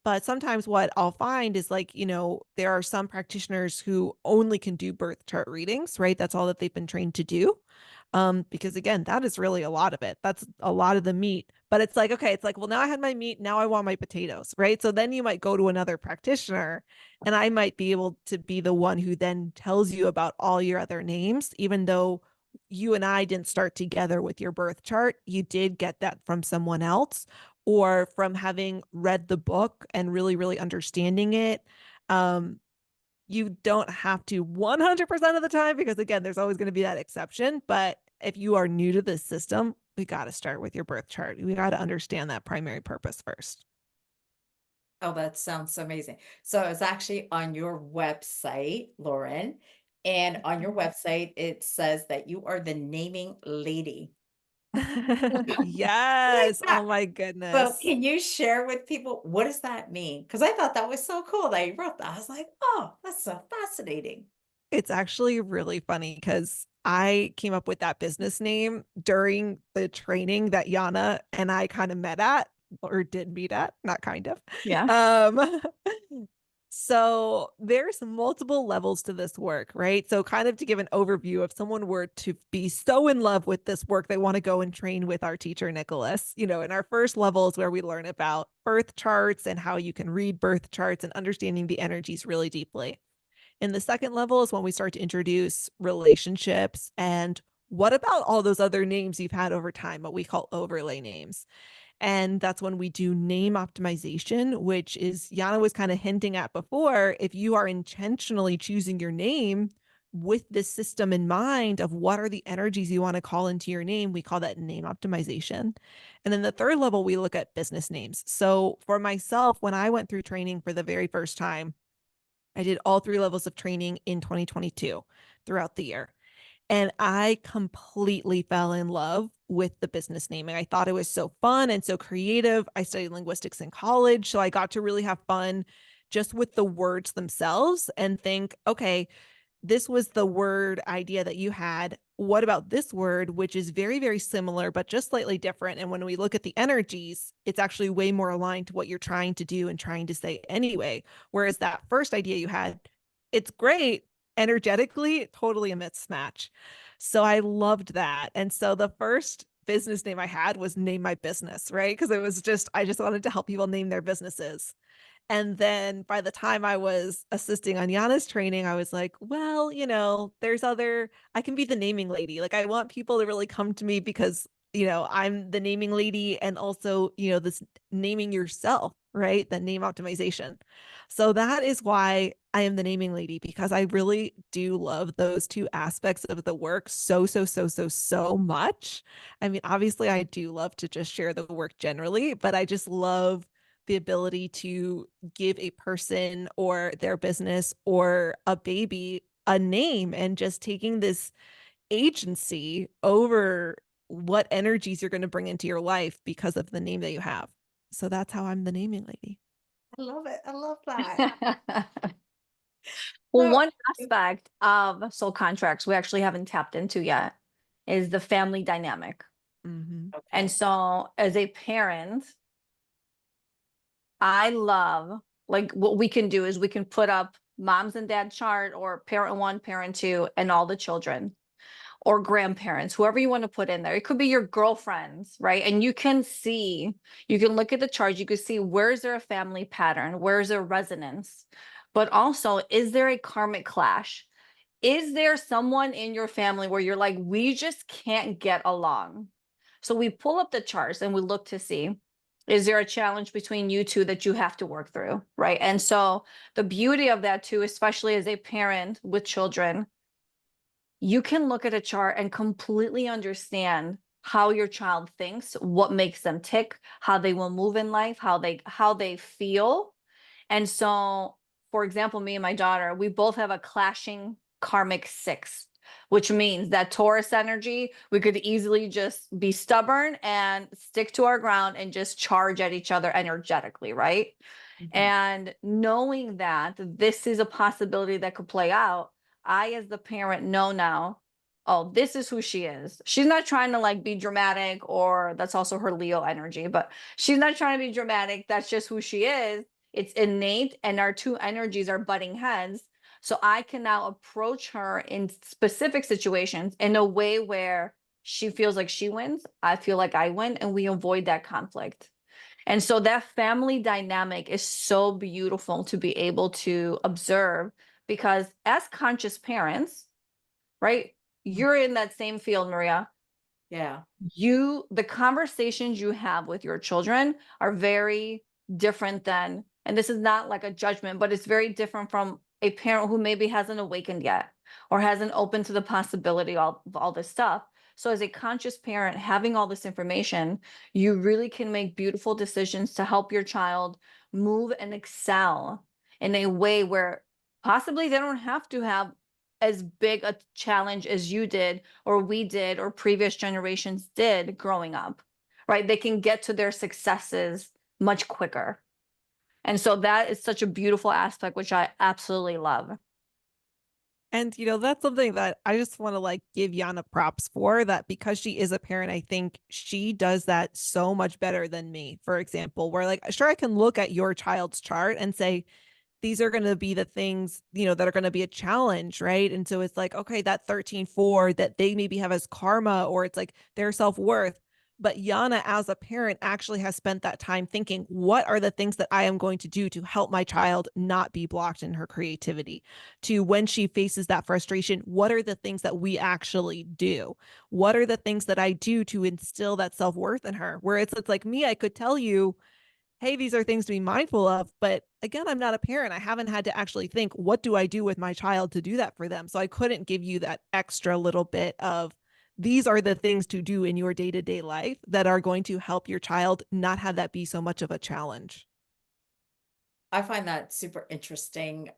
But sometimes what I'll find is like, there are some practitioners who only can do birth chart readings, right? That's all that they've been trained to do. Because again, that is really a lot of it. That's a lot of the meat. But it's like, okay, it's like, well, now I had my meat, now I want my potatoes, right? So then you might go to another practitioner and I might be able to be the one who then tells you about all your other names, even though you and I didn't start together with your birth chart. You did get that from someone else or from having read the book and really, really understanding it. You don't have to 100% of the time because again, there's always going to be that exception. But if you are new to this system, we got to start with your birth chart. We got to understand that primary purpose first. Oh, that sounds amazing. So it's actually on your website, Lauren, and on your website, it says that you are the naming lady. Like Yes. that. Oh my So goodness. can you share with people what does that mean? Because I thought that was so cool that you wrote that. I was like, oh, that's so fascinating. It's actually really funny because I came up with that business name during the training that Yiannah and I kind of met at or did meet at, not kind of. Yeah. Um, so there's multiple levels to this work, right? So kind of to give an overview, if someone were to be so in love with this work, they want to go and train with our teacher, Nicholas. In our first level is where we learn about birth charts and how you can read birth charts and understanding the energies really deeply. In the second level is when we start to introduce relationships and what about all those other names you've had over time, what we call overlay names. And that's when we do name optimization, which is Yiannah was kind of hinting at before. If you are intentionally choosing your name with this system in mind of what are the energies you want to call into your name, we call that name optimization. And then the third level, we look at business names. So for myself, when I went through training for the very first time, I did all three levels of training in 2022 throughout the year. And I completely fell in love with the business naming. I thought it was so fun and so creative. I studied linguistics in college, so I got to really have fun just with the words themselves and think, okay, this was the word idea that you had. What about this word, which is very, very similar, but just slightly different? And when we look at the energies, it's actually way more aligned to what you're trying to do and trying to say anyway. Whereas that first idea you had, it's great energetically, totally a mismatch. So I loved that. And so the first business name I had was Name My Business, right? Because it was just, I just wanted to help people name their businesses. And then by the time I was assisting on Yiannah's training, I was like, well, I can be the naming lady. Like, I want people to really come to me because, I'm the naming lady and also, this naming yourself, right? The name optimization. So that is why I am the naming lady because I really do love those two aspects of the work so, so, so, so, so much. I mean, obviously, I do love to just share the work generally, but I just love the ability to give a person or their business or a baby a name and just taking this agency over what energies you're going to bring into your life because of the name that you have. So that's how I'm the naming lady. I love it. I love that. Well, So, one aspect of soul contracts we actually haven't tapped into yet is the family dynamic. Mm-hmm. And okay. so as a parent, I love, like, what we can do is we can put up moms and dad chart, or parent one, parent two, and all the children, or grandparents, whoever you want to put in there. It could be your girlfriends, right? And you can see, you can look at the chart, you can see, where is there a family pattern? Where is there resonance? But also, is there a karmic clash? Is there someone in your family where you're like, we just can't get along? So we pull up the charts and we look to see, is there a challenge between you two that you have to work through, right? And so the beauty of that too, especially as a parent with children, you can look at a chart and completely understand how your child thinks, what makes them tick, how they will move in life, how they feel. And so, for example, me and my daughter, we both have a clashing karmic 6, which means that Taurus energy, we could easily just be stubborn and stick to our ground and just charge at each other energetically, right? Mhm. And knowing that this is a possibility that could play out, I, as the parent, know now, oh, this is who she is. She's not trying to like be dramatic, or that's also her Leo energy, but she's not trying to be dramatic. That's just who she is. It's innate, and our two energies are butting heads. So I can now approach her in specific situations in a way where she feels like she wins, I feel like I win, and we avoid that conflict. And so that family dynamic is so beautiful to be able to observe, because as conscious parents, right? You're in that same field, Maria. Yeah. The conversations you have with your children are very different than, and this is not like a judgment, but it's very different from a parent who maybe hasn't awakened yet, or hasn't opened to the possibility of all this stuff. So as a conscious parent, having all this information, you really can make beautiful decisions to help your child move and excel in a way where possibly they don't have to have as big a challenge as you did, or we did, or previous generations did growing up, right? They can get to their successes much quicker. And so that is such a beautiful aspect, which I absolutely love. And that's something that I just want to like give Yiannah props for, that because she is a parent, I think she does that so much better than me. For example, where like, sure, I can look at your child's chart and say, these are going to be the things, that are going to be a challenge, right? And so it's like, okay, that 13-4 that they maybe have as karma, or it's like their self-worth. But Yiannah, as a parent, actually has spent that time thinking, what are the things that I am going to do to help my child not be blocked in her creativity? To when she faces that frustration, what are the things that we actually do? What are the things that I do to instill that self-worth in her? Where it's like me, I could tell you, hey, these are things to be mindful of. But again, I'm not a parent. I haven't had to actually think, what do I do with my child to do that for them? So I couldn't give you that extra little bit of, these are the things to do in your day-to-day life that are going to help your child not have that be so much of a challenge. I find that super interesting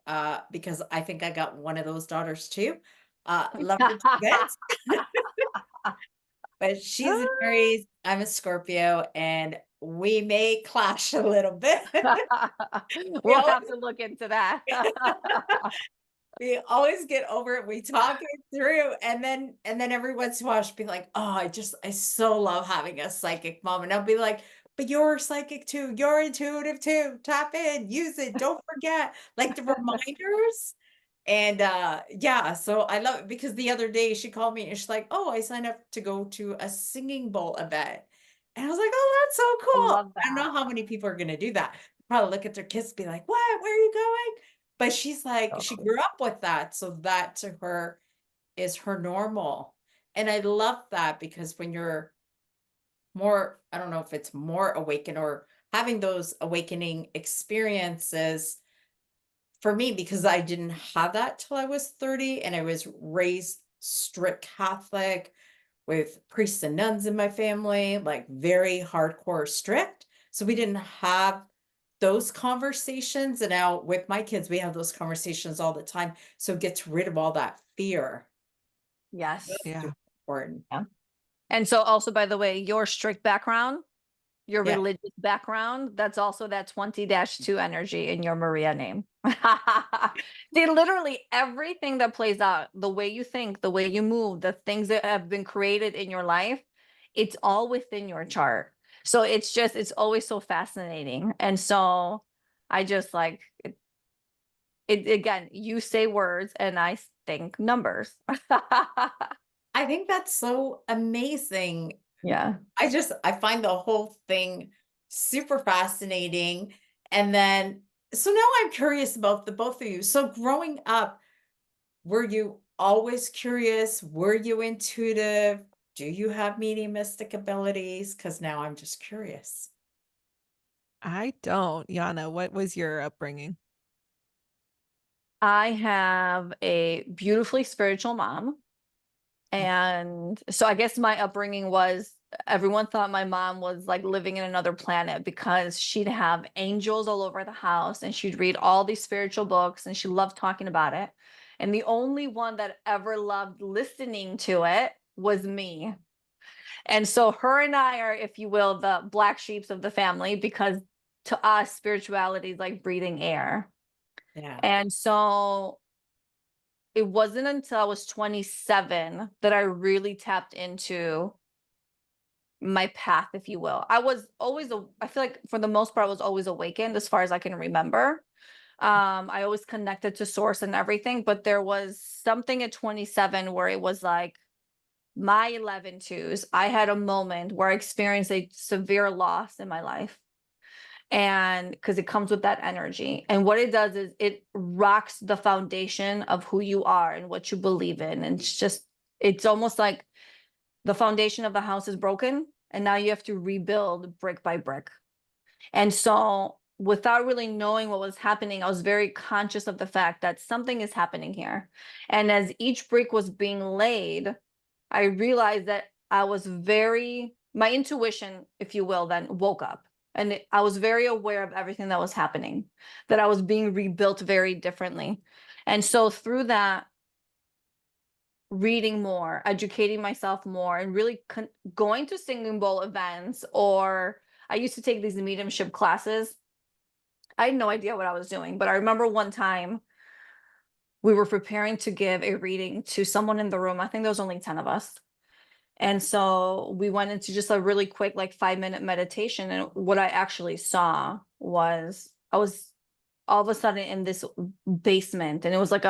because I think I got one of those daughters too. Love her to bits, but she's an Aries, I'm a Scorpio, and we may clash a little bit. We We'll always, have to look into that. we always get over it. We talk it through, and then every once in a while she'll be like, "Oh, I so love having a psychic mom," and I'll be like, "But you're psychic too. You're intuitive too. Tap in, use it. Don't forget." Like the reminders. And yeah, so I love it because the other day she called me and she's like, "Oh, I signed up to go to a singing bowl event." And I was like, "Oh, that's so I cool." love I don't that. know how many people are gonna do that. Probably look at their kids and be like, "What? Where are you going?" But she's like, she Totally. grew up with that, so that to her is her normal. And I love that because when you're more, I don't know if it's more awakened or having those awakening experiences, for me, because I didn't have that till I was 30 and I was raised strict Catholic with priests and nuns in my family, like very hardcore strict. So we didn't have those conversations. And now with my kids, we have those conversations all the time. So it gets rid of all that fear. Yes. Super Yeah. important. Yeah. And so also, by the way, your strict background, your Yeah. religious background, that's also that 20-2 energy in your Maria name. See, literally everything that plays out, the way you think, the way you move, the things that have been created in your life, it's all within your chart. So it's always so fascinating. And so I just like it again, you say words and I think numbers. I think that's so amazing. Yeah. I find the whole thing super fascinating. And then, so now I'm curious about the both of you. So growing up, were you always curious? Were you intuitive? Do you have mediumistic abilities? Because now I'm just curious. I don't. Yiannah, what was your upbringing? I have a beautifully spiritual mom. And so I guess my upbringing was everyone thought my mom was like living in another planet because she'd have angels all over the house and she'd read all these spiritual books and she loved talking about it. And the only one that ever loved listening to it was me. And so her and I are, if you will, the black sheeps of the family because to us, spirituality is like breathing air. Yeah. And so it wasn't until I was 27 that I really tapped into my path, if you will. I was always, I feel like for the most part, I was always awakened as far as I can remember. I always connected to source and everything, but there was something at 27 where it was like my 11 twos. I had a moment where I experienced a severe loss in my life. And because it comes with that energy. And what it does is it rocks the foundation of who you are and what you believe in. And it's almost like the foundation of the house is broken. And now you have to rebuild brick by brick. And so, without really knowing what was happening, I was very conscious of the fact that something is happening here. And as each brick was being laid, I realized that my intuition, if you will, then woke up. And I was very aware of everything that was happening, that I was being rebuilt very differently. And so through that, reading more, educating myself more, and really going to singing bowl events, or I used to take these mediumship classes. I had no idea what I was doing, but I remember one time we were preparing to give a reading to someone in the room. I think there was only 10 of us. And so we went into just a really quick, like 5-minute meditation. And what I actually saw was I was all of a sudden in this basement, and it was like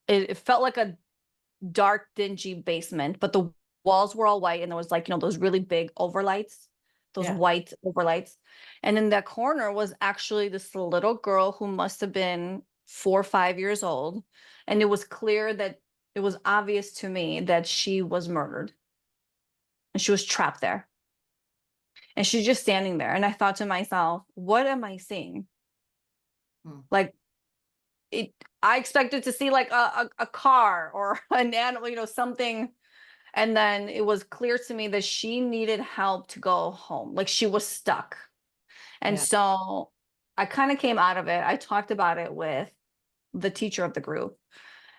it felt like a dark, dingy basement, but the walls were all white, and there was like, those really big overlights, those Yeah. white overlights. And in that corner was actually this little girl who must have been 4 or 5 years old. And it was clear that it was obvious to me that she was murdered and she was trapped there. And she's just standing there. And I thought to myself, what am I seeing? Like, I expected to see like a car or an animal, something. And then it was clear to me that she needed help to go home. Like she was stuck. And Yeah. so I kind of came out of it. I talked about it with the teacher of the group.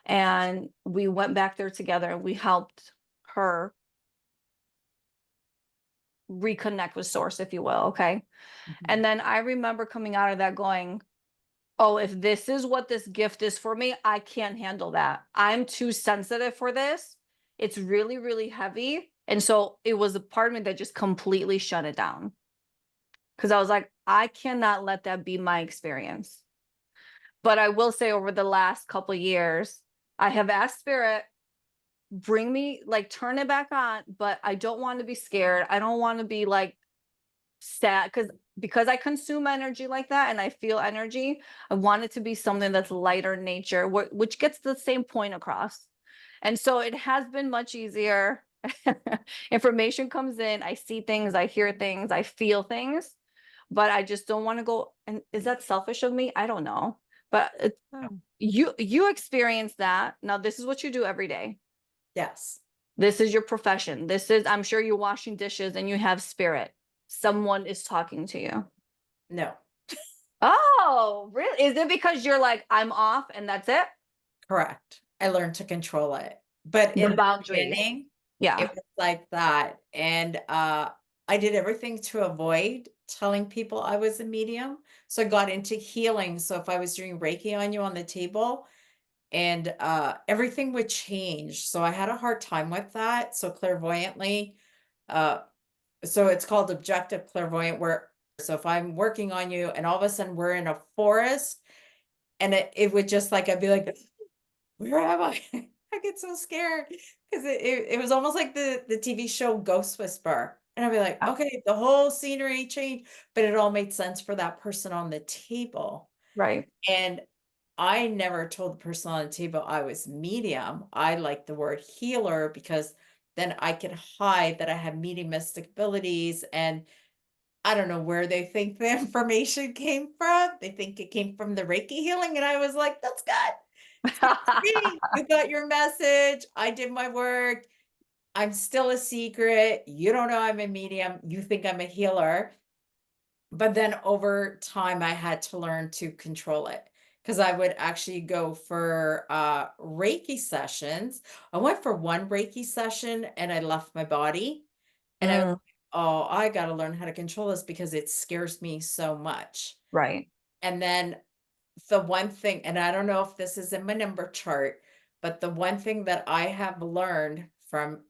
And we went back there together and we helped her reconnect with source, if you will. Okay. And then I remember coming out of that going, oh, if this is what this gift is for me, I can't handle that. I'm too sensitive for this. It's really, really heavy. And so it was a part of me that just completely shut it down. Because I was like, I cannot let that be my experience. But I will say over the last couple of years, I have asked Spirit, bring me, like, turn it back on, but I don't want to be scared. I don't want to be like sad because I consume energy like that and I feel energy. I want it to be something that's lighter nature, which gets the same point across. And so it has been much easier. Information comes in, I see things, I hear things, I feel things, but I just don't want to go. And is that selfish of me? I don't know. But you experience that. Now, this is what you do every day. Yes. This is your profession. I'm sure you're washing dishes and you have spirit. Someone is talking to you. No. Oh, really? Is it because you're like, I'm off and that's it? Correct. I learned to control it. But The in the boundaries. beginning, Yeah. It was like that, and, I did everything to avoid telling people I was a medium, so I got into healing, so if I was doing Reiki on you on the table and, everything would change, so I had a hard time with that, so clairvoyantly, uh so it's called objective clairvoyant, where so if I'm working on you and all of a sudden we're in a forest and it would just like I'd be like, "Where am I?" I get so scared because it was almost like the TV show Ghost Whisperer, and I'd be like, Ah, "Okay, the whole scenery changed," but it all made sense for that person on the table, right. and I never told the person on the table I was medium. I like the word healer because then I could hide that I have mediumistic abilities, and I don't know where they think the information came from. They think it came from the Reiki healing, and I was like, "That's good. It's good to me. You got your message. I did my work. I'm still a secret. You don't know I'm a medium. You think I'm a healer." But then over time, I had to learn to control it because I would actually go for Reiki sessions. I went for one Reiki session and I left my body. And I was Mm, like, "Oh, I gotta learn how to control this because it scares me so much." right. And then the one thing, and I don't know if this is in my number chart, but the one thing that I have learned from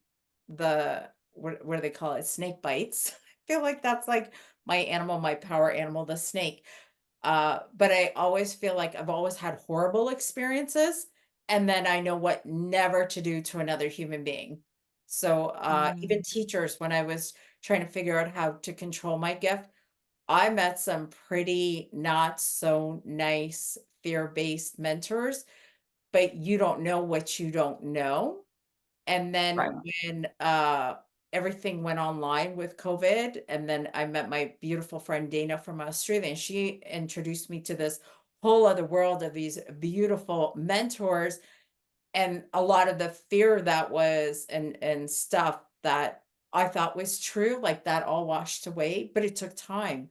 the what do they call it? Snake bites. I feel like that's like my animal, my power animal, the snake. But I always feel like I've always had horrible experiences, and then I know what never to do to another human being. So, even Mm. teachers, when I was trying to figure out how to control my gift, I met some pretty not so nice fear-based mentors, but you don't know what you don't know. And Right. then when, everything went online with COVID, and then I met my beautiful friend Dana from Australia, and she introduced me to this whole other world of these beautiful mentors, and a lot of the fear that was and stuff that I thought was true, like, that all washed away, but it took time.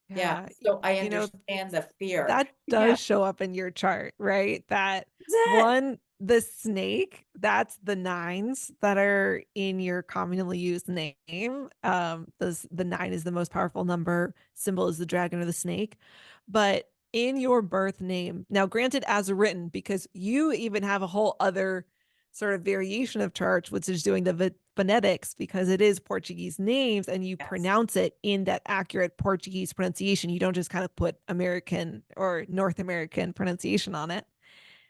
Yeah, Yeah. so I You know, understand the fear. that Yeah. does show up in your chart, right? That That's it. one, the snake, that's the nines that are in your commonly used name. The nine is the most powerful number. Symbol is the dragon or the snake. But in your birth name, now granted, as written, because you even have a whole other sort of variation of chart, which is doing the phonetics because it is Portuguese names and you Yes. pronounce it in that accurate Portuguese pronunciation. You don't just kind of put American or North American pronunciation on it.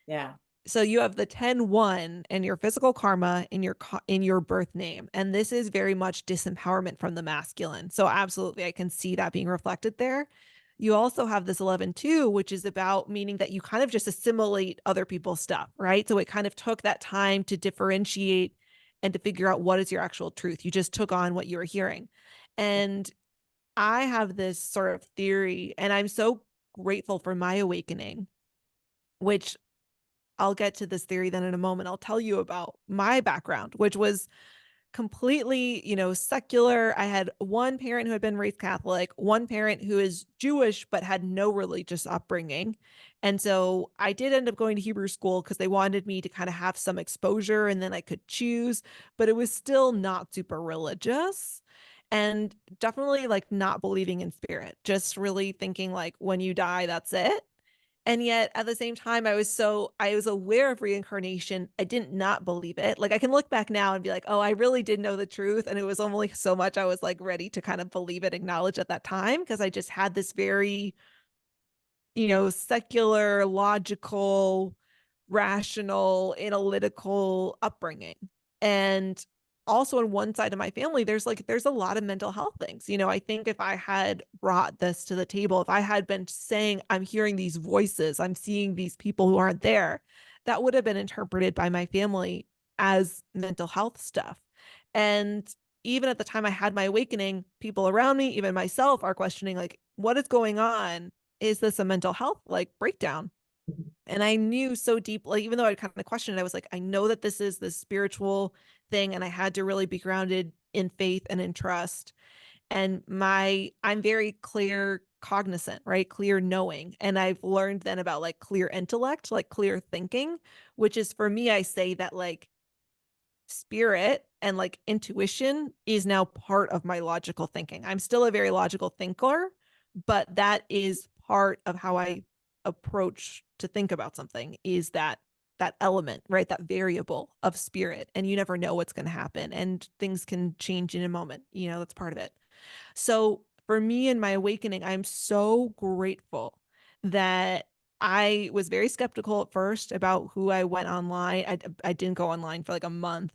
Yeah. So you have the 10-1 and your physical karma in your birth name, and this is very much disempowerment from the masculine. So absolutely I can see that being reflected there. You also have this 11-2, which is about meaning that you kind of just assimilate other people's stuff, right? So it kind of took that time to differentiate and to figure out what is your actual truth. You just took on what you were hearing. And I have this sort of theory, and I'm so grateful for my awakening, which I'll get to this theory then in a moment. I'll tell you about my background, which was completely, secular. I had one parent who had been raised Catholic, one parent who is Jewish but had no religious upbringing. And so I did end up going to Hebrew school because they wanted me to kind of have some exposure and then I could choose, but it was still not super religious. And definitely like not believing in spirit, just really thinking like when you die, that's it. And yet at the same time, I was aware of reincarnation. I didn't not believe it. Like I can look back now and be like, oh, I really did know the truth. And it was only so much I was like ready to kind of believe it, acknowledge at that time, because I just had this very, secular, logical, rational, analytical upbringing. And also on one side of my family, there's a lot of mental health things. I think if I had brought this to the table, if I had been saying, I'm hearing these voices, I'm seeing these people who aren't there, that would have been interpreted by my family as mental health stuff. And even at the time I had my awakening, people around me, even myself, are questioning, like, what is going on? Is this a mental health like breakdown? And I knew so deeply, even though I kind of questioned it, I was like, I know that this is this spiritual thing, and I had to really be grounded in faith and in trust. And I'm very clear cognizant, right? Clear knowing. And I've learned then about like clear intellect, like clear thinking, which is for me, I say that like spirit and like intuition is now part of my logical thinking. I'm still a very logical thinker, but that is part of how I approach to think about something, is that element, right? That variable of spirit. And you never know what's going to happen, and things can change in a moment. That's part of it. So for me in my awakening, I'm so grateful that I was very skeptical at first about who I went online. I didn't go online for like a month.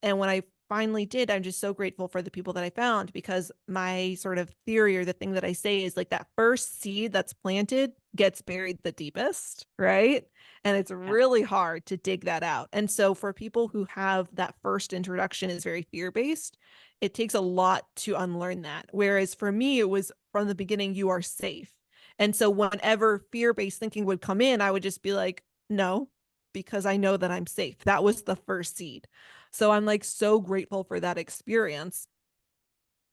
And when I finally did, I'm just so grateful for the people that I found, because my sort of theory, or the thing that I say, is like that first seed that's planted gets buried the deepest, right? And it's Yeah. really hard to dig that out. And so for people who have that first introduction is very fear-based, it takes a lot to unlearn that. Whereas for me, it was from the beginning, you are safe. And so whenever fear-based thinking would come in, I would just be like, no, because I know that I'm safe. That was the first seed. So I'm like so grateful for that experience.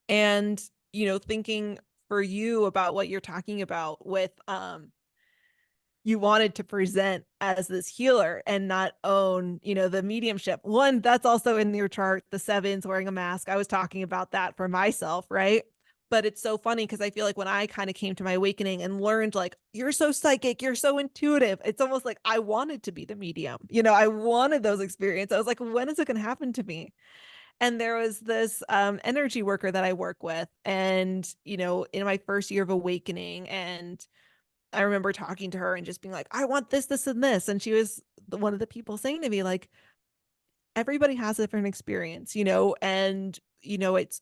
And, thinking for you about what you're talking about with you wanted to present as this healer and not own, the mediumship. One, that's also in your chart, the sevens, wearing a mask. I was talking about that for myself, right? But it's so funny because I feel like when I kind of came to my awakening and learned, like, you're so psychic, you're so intuitive, it's almost like I wanted to be the medium. I wanted those experiences. I was like, when is it going to happen to me? And there was this energy worker that I work with, and in my first year of awakening, and I remember talking to her and just being like, I want this, this, and this. And she was one of the people saying to me, like, everybody has a different experience, and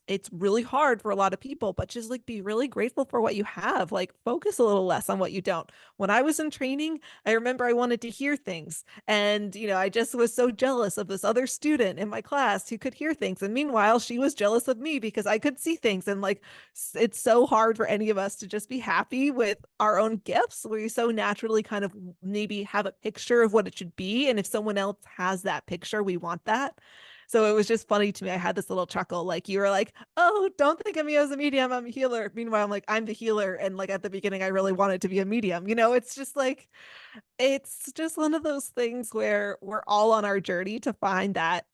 it's really hard for a lot of people, but just like be really grateful for what you have. Like, focus a little less on what you don't. When I was in training, I remember I wanted to hear things, and I just was so jealous of this other student in my class who could hear things, and meanwhile she was jealous of me because I could see things. And like, it's so hard for any of us to just be happy with our own gifts. We so naturally kind of maybe have a picture of what it should be, and if someone else has that picture, we want that. So it was just funny to me. I had this little chuckle, like, you were like, oh, don't think of me as a medium, I'm a healer. Meanwhile, I'm like, I'm the healer. And like at the beginning, I really wanted to be a medium. It's just like, it's just one of those things where we're all on our journey to find that,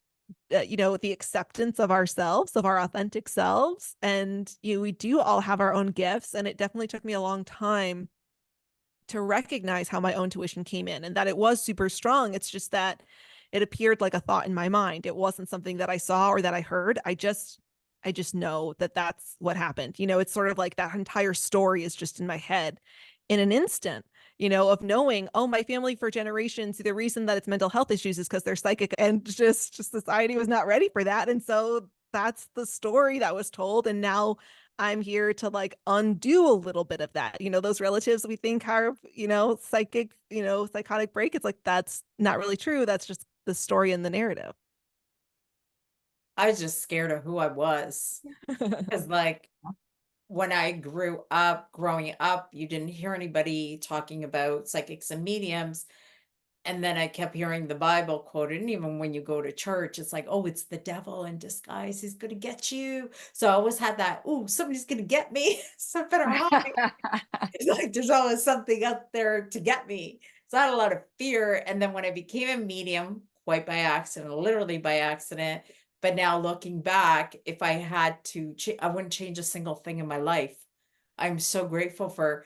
the acceptance of ourselves, of our authentic selves. And, we do all have our own gifts. And it definitely took me a long time to recognize how my own tuition came in, and that it was super strong. It's just that it appeared like a thought in my mind. It wasn't something that I saw or that I heard. I just know that that's what happened. It's sort of like that entire story is just in my head in an instant, of knowing, oh, my family for generations, the reason that it's mental health issues is because they're psychic, and just society was not ready for that. And so that's the story that was told. And now I'm here to like undo a little bit of that. Those relatives we think are, psychic, psychotic break. It's like, that's not really true. That's just the story and the narrative. I was just scared of who I was. Because, like, when I growing up, you didn't hear anybody talking about psychics and mediums. And then I kept hearing the Bible quoted. And even when you go to church, it's like, oh, it's the devil in disguise. He's going to get you. So I always had that, oh, somebody's going to get me. So I better hide. It's like there's always something out there to get me. So I had a lot of fear. And then when I became a medium, quite by accident, literally by accident, but now looking back, if I had to, I wouldn't change a single thing in my life. I'm so grateful for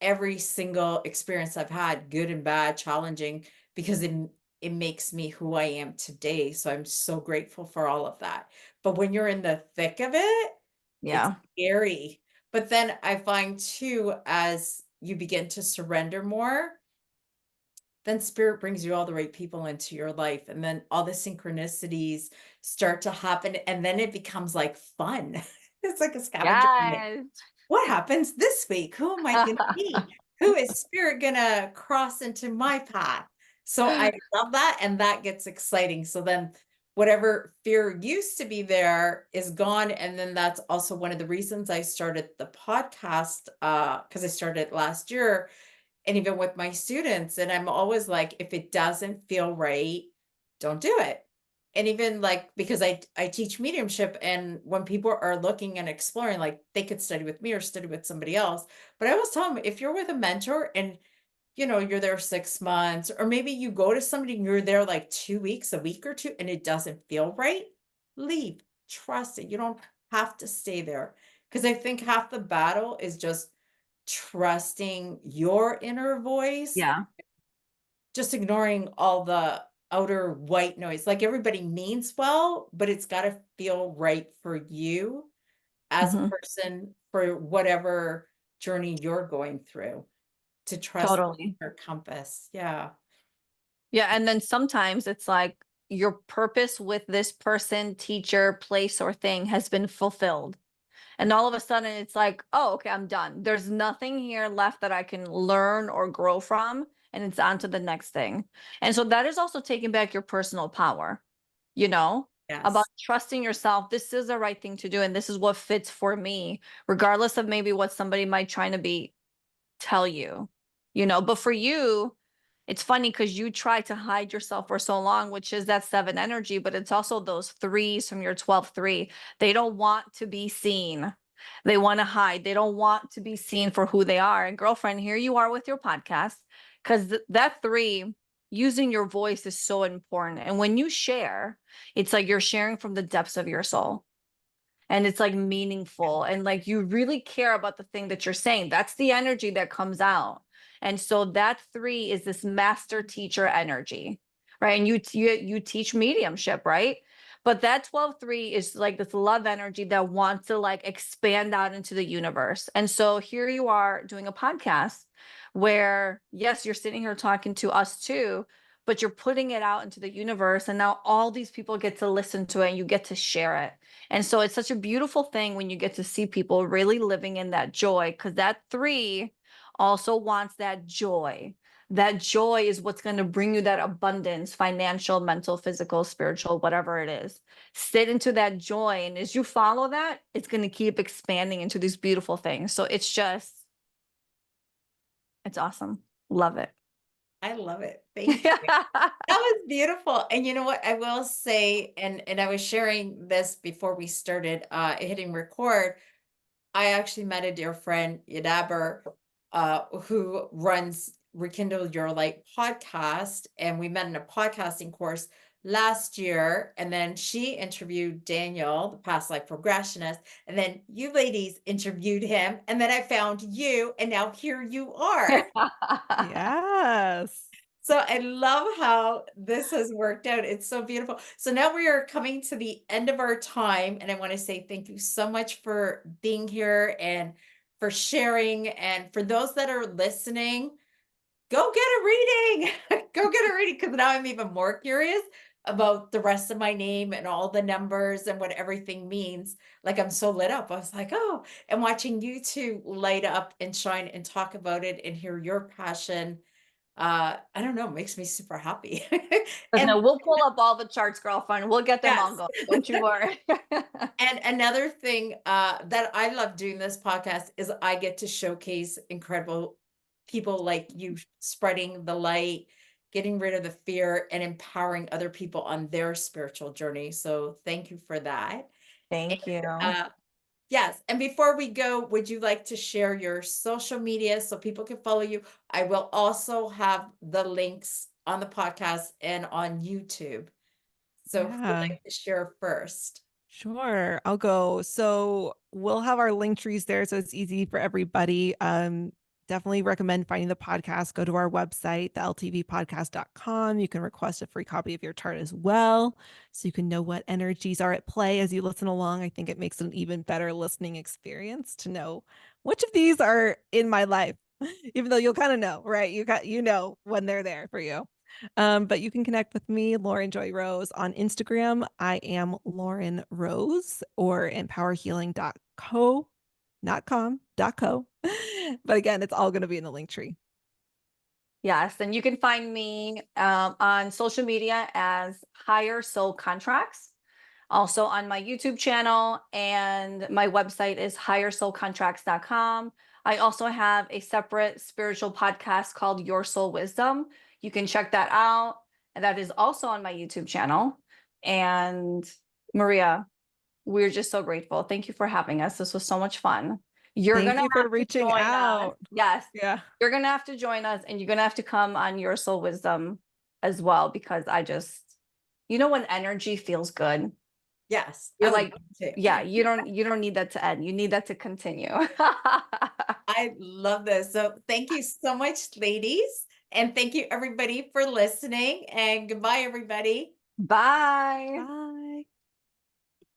every single experience I've had, good and bad, challenging, because it makes me who I am today. So I'm so grateful for all of that. But when you're in the thick of it, it's Yeah. scary. But then I find too, as you begin to surrender more, then spirit brings you all the right people into your life. And then all the synchronicities start to happen. And then it becomes like fun. It's like a scavenger hunt. Yes. What happens this week? Who am I going to meet? Who is spirit going to cross into my path? So I love that. And that gets exciting. So then whatever fear used to be there is gone. And then that's also one of the reasons I started the podcast, because I started last year, and even with my students. And I'm always like, if it doesn't feel right, don't do it. And even like, because I teach mediumship, and when people are looking and exploring, like they could study with me or study with somebody else. But I always tell them, if you're with a mentor and you're there 6 months, or maybe you go to somebody and you're there like 2 weeks, a week or two, and it doesn't feel right, leave. Trust it. You don't have to stay there. Because I think half the battle is just trusting your inner voice, Yeah. just ignoring all the outer white noise. Like everybody means well, but it's got to feel right for you as a Mhm. person for whatever journey you're going through, to trust Totally. your compass. Yeah. Yeah, and then sometimes it's like your purpose with this person, teacher, place, or thing has been fulfilled. And all of a sudden it's like, oh, okay, I'm done. There's nothing here left that I can learn or grow from, and it's on to the next thing. And so that is also taking back your personal power, you know, about Yes. trusting yourself. This is the right thing to do, and this is what fits for me, regardless of maybe what somebody might try to be tell you, you know. But for you, it's funny because you try to hide yourself for so long, which is that 7 energy, but it's also those threes from your 12-3. They don't want to be seen. They want to hide. They don't want to be seen for who they are. And girlfriend, here you are with your podcast, because that 3, using your voice is so important. And when you share, it's like you're sharing from the depths of your soul, and it's like meaningful, and like you really care about the thing that you're saying. That's the energy that comes out. And so that 3 is this master teacher energy, right? And you teach mediumship, right? But that 12-3 is like this love energy that wants to like expand out into the universe. And so here you are doing a podcast where, yes, you're sitting here talking to us too, but you're putting it out into the universe, and now all these people get to listen to it and you get to share it. And so it's such a beautiful thing when you get to see people really living in that joy, because that 3 also wants that joy. That joy is what's going to bring you that abundance, financial, mental, physical, spiritual, whatever it is. Sit into that joy. And as you follow that, it's going to keep expanding into these beautiful things. So it's just, it's awesome. Love it. I love it. Thank you. That was beautiful. And you know what? I will say, and I was sharing this before we started hitting record. I actually met a dear friend, Yiannah, who runs Rekindle Your Light podcast, and we met in a podcasting course last year. And then she interviewed Daniel, the past life progressionist, and then you ladies interviewed him, and then I found you, and now here you are. Yes. So I love how this has worked out. It's so beautiful. So now we are coming to the end of our time, and I want to say thank you so much for being here and for sharing. And for those that are listening, go get a reading. Go get a reading, because now I'm even more curious about the rest of my name and all the numbers and what everything means. Like, I'm so lit up. I was like, oh, and watching you two light up and shine and talk about it and hear your passion, I don't know, makes me super happy. But And no, we'll pull up all the charts, girlfriend. We'll get them all yes. going. Don't you worry. And another thing that I love doing this podcast is I get to showcase incredible people like you, spreading the light, getting rid of the fear, and empowering other people on their spiritual journey. So thank you for that. Thank And you. yes, and before we go, would you like to share your social media so people can follow you? I will also have the links on the podcast and on YouTube. So who would Yeah. like to share first? Sure, I'll go. So we'll have our link trees there, so it's easy for everybody. Definitely recommend finding the podcast. Go to our website, theltvpodcast.com. You can request a free copy of your chart as well, so you can know what energies are at play as you listen along. I think it makes it an even better listening experience to know which of these are in my life, even though you'll kind of know, right? You know when they're there for you. But you can connect with me, Lauren Joy Rose, on Instagram. I am Lauren Rose, or empowerhealing.co, not com, .co. But again, it's all going to be in the link tree. Yes, and you can find me on social media as Higher Soul Contracts, also on my YouTube channel, and my website is highersoulcontracts.com. I also have a separate spiritual podcast called Your Soul Wisdom. You can check that out, and that is also on my YouTube channel. And Maria, we're just so grateful. Thank you for having us. This was so much fun. You're Thank gonna you for have to reaching join us. out. Yes, Yeah. you're gonna have to join us, and you're gonna have to come on Your Soul Wisdom as well, because I just, you know, when energy feels good, Yes, I You're would like, love to. yeah, you don't need that to end. You need that to continue. I love this. So thank you so much, ladies. And thank you everybody for listening. And goodbye, everybody. Bye. Bye.